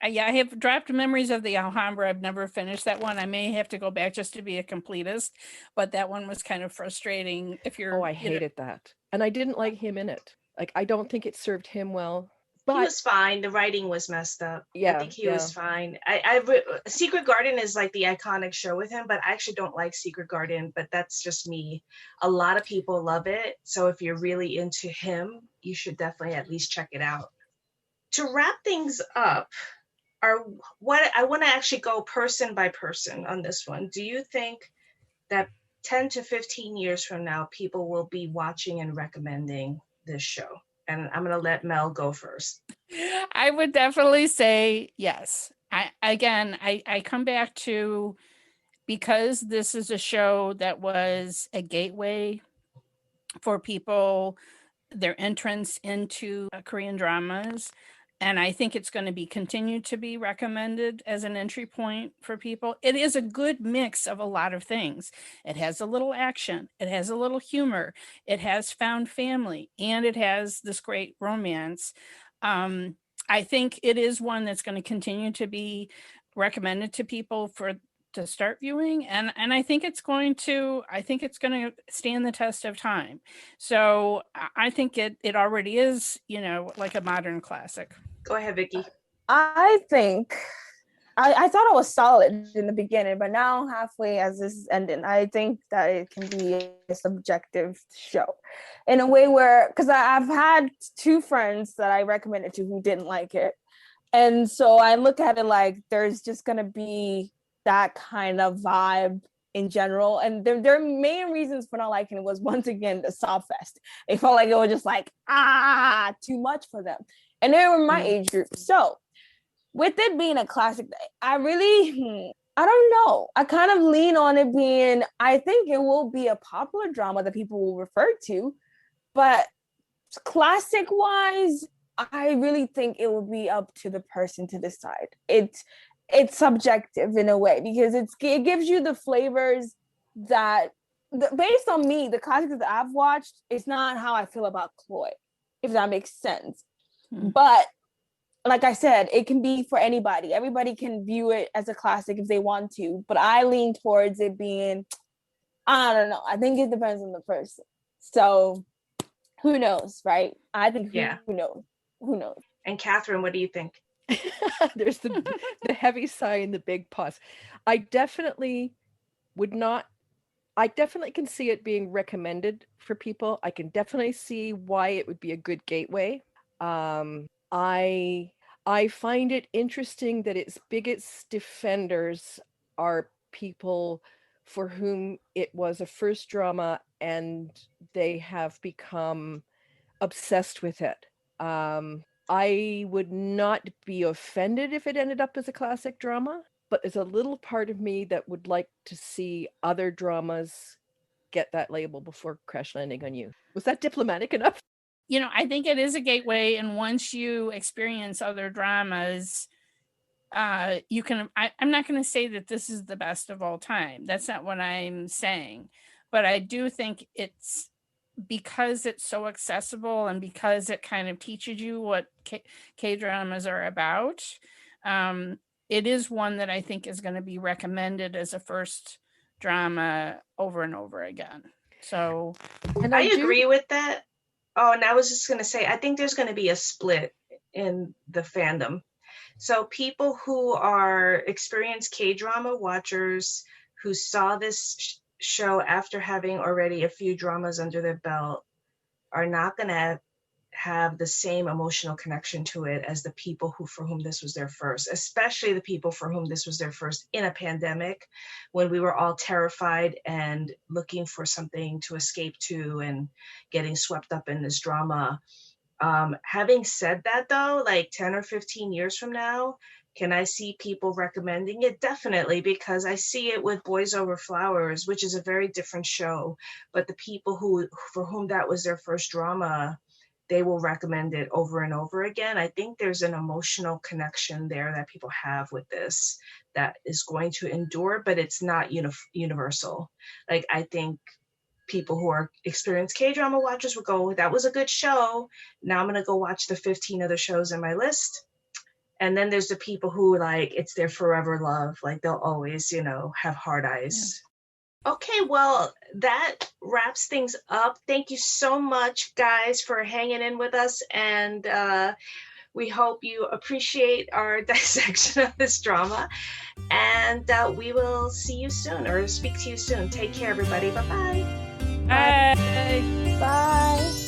I have dropped Memories of the Alhambra. I've never finished that one. I may have to go back just to be a completist, but that one was kind of frustrating. If you're, I hated that, and I didn't like him in it. Like, I don't think it served him well. But he was fine. The writing was messed up. Yeah, I think he was fine. Secret Garden is like the iconic show with him, but I actually don't like Secret Garden. But that's just me. A lot of people love it, so if you're really into him, you should definitely at least check it out. To wrap things up, I want to actually go person by person on this one. Do you think that 10 to 15 years from now, people will be watching and recommending this show? And I'm going to let Mel go first. I would definitely say yes. I come back to, because this is a show that was a gateway for people, their entrance into Korean dramas. And I think it's going to be continued to be recommended as an entry point for people. It is a good mix of a lot of things. It has a little action. It has a little humor. It has found family. And it has this great romance. I think it is one that's going to continue to be recommended to people to start viewing, and I think it's going to stand the test of time. So I think it already is, like a modern classic. Go ahead, Vicky. I think I thought it was solid in the beginning, but now halfway as this is ending, I think that it can be a subjective show in a way where, because I've had two friends that I recommended to who didn't like it, and so I look at it like there's just gonna be that kind of vibe in general, and their main reasons for not liking it was, once again, the sob fest. It felt like it was just like too much for them, and they were my age group. So with it being a classic, I really, I don't know. I kind of lean on it being, I think it will be a popular drama that people will refer to, but classic wise, I really think it will be up to the person to decide. It's subjective in a way, because it gives you the flavors that, based on me, the classics that I've watched, it's not how I feel about CLOY, if that makes sense. But like I said, it can be for anybody. Everybody can view it as a classic if they want to, but I lean towards it being, I don't know. I think it depends on the person. So who knows, right? I think who knows? Who knows? And Catherine, what do you think? There's the heavy sigh and the big pause. I definitely can see it being recommended for people. I can definitely see why it would be a good gateway. I find it interesting that its biggest defenders are people for whom it was a first drama and they have become obsessed with it. I would not be offended if it ended up as a classic drama, but there's a little part of me that would like to see other dramas get that label before Crash Landing on You. Was that diplomatic enough? I think it is a gateway, and once you experience other dramas, you can, I'm not going to say that this is the best of all time. That's not what I'm saying. But I do think it's because it's so accessible and because it kind of teaches you what K-dramas are about. It is one that I think is going to be recommended as a first drama over and over again. So, and I agree with that. Oh, and I was just going to say, I think there's going to be a split in the fandom. So people who are experienced K-drama watchers who saw this show after having already a few dramas under their belt are not going to have the same emotional connection to it as the people for whom this was their first, especially the people for whom this was their first in a pandemic, when we were all terrified and looking for something to escape to and getting swept up in this drama. Having said that though, like 10 or 15 years from now, can I see people recommending it? Definitely, because I see it with Boys Over Flowers, which is a very different show, but the people for whom that was their first drama, they will recommend it over and over again. I think there's an emotional connection there that people have with this that is going to endure, but it's not universal. Like, I think people who are experienced K-drama watchers will go, that was a good show. Now I'm going to go watch the 15 other shows in my list. And then there's the people who, like, it's their forever love. Like, they'll always, have hard eyes. Yeah. Okay, well, that wraps things up. Thank you so much, guys, for hanging in with us. And we hope you appreciate our dissection of this drama. And we will see you soon, or speak to you soon. Take care, everybody. Bye-bye. Bye. Bye.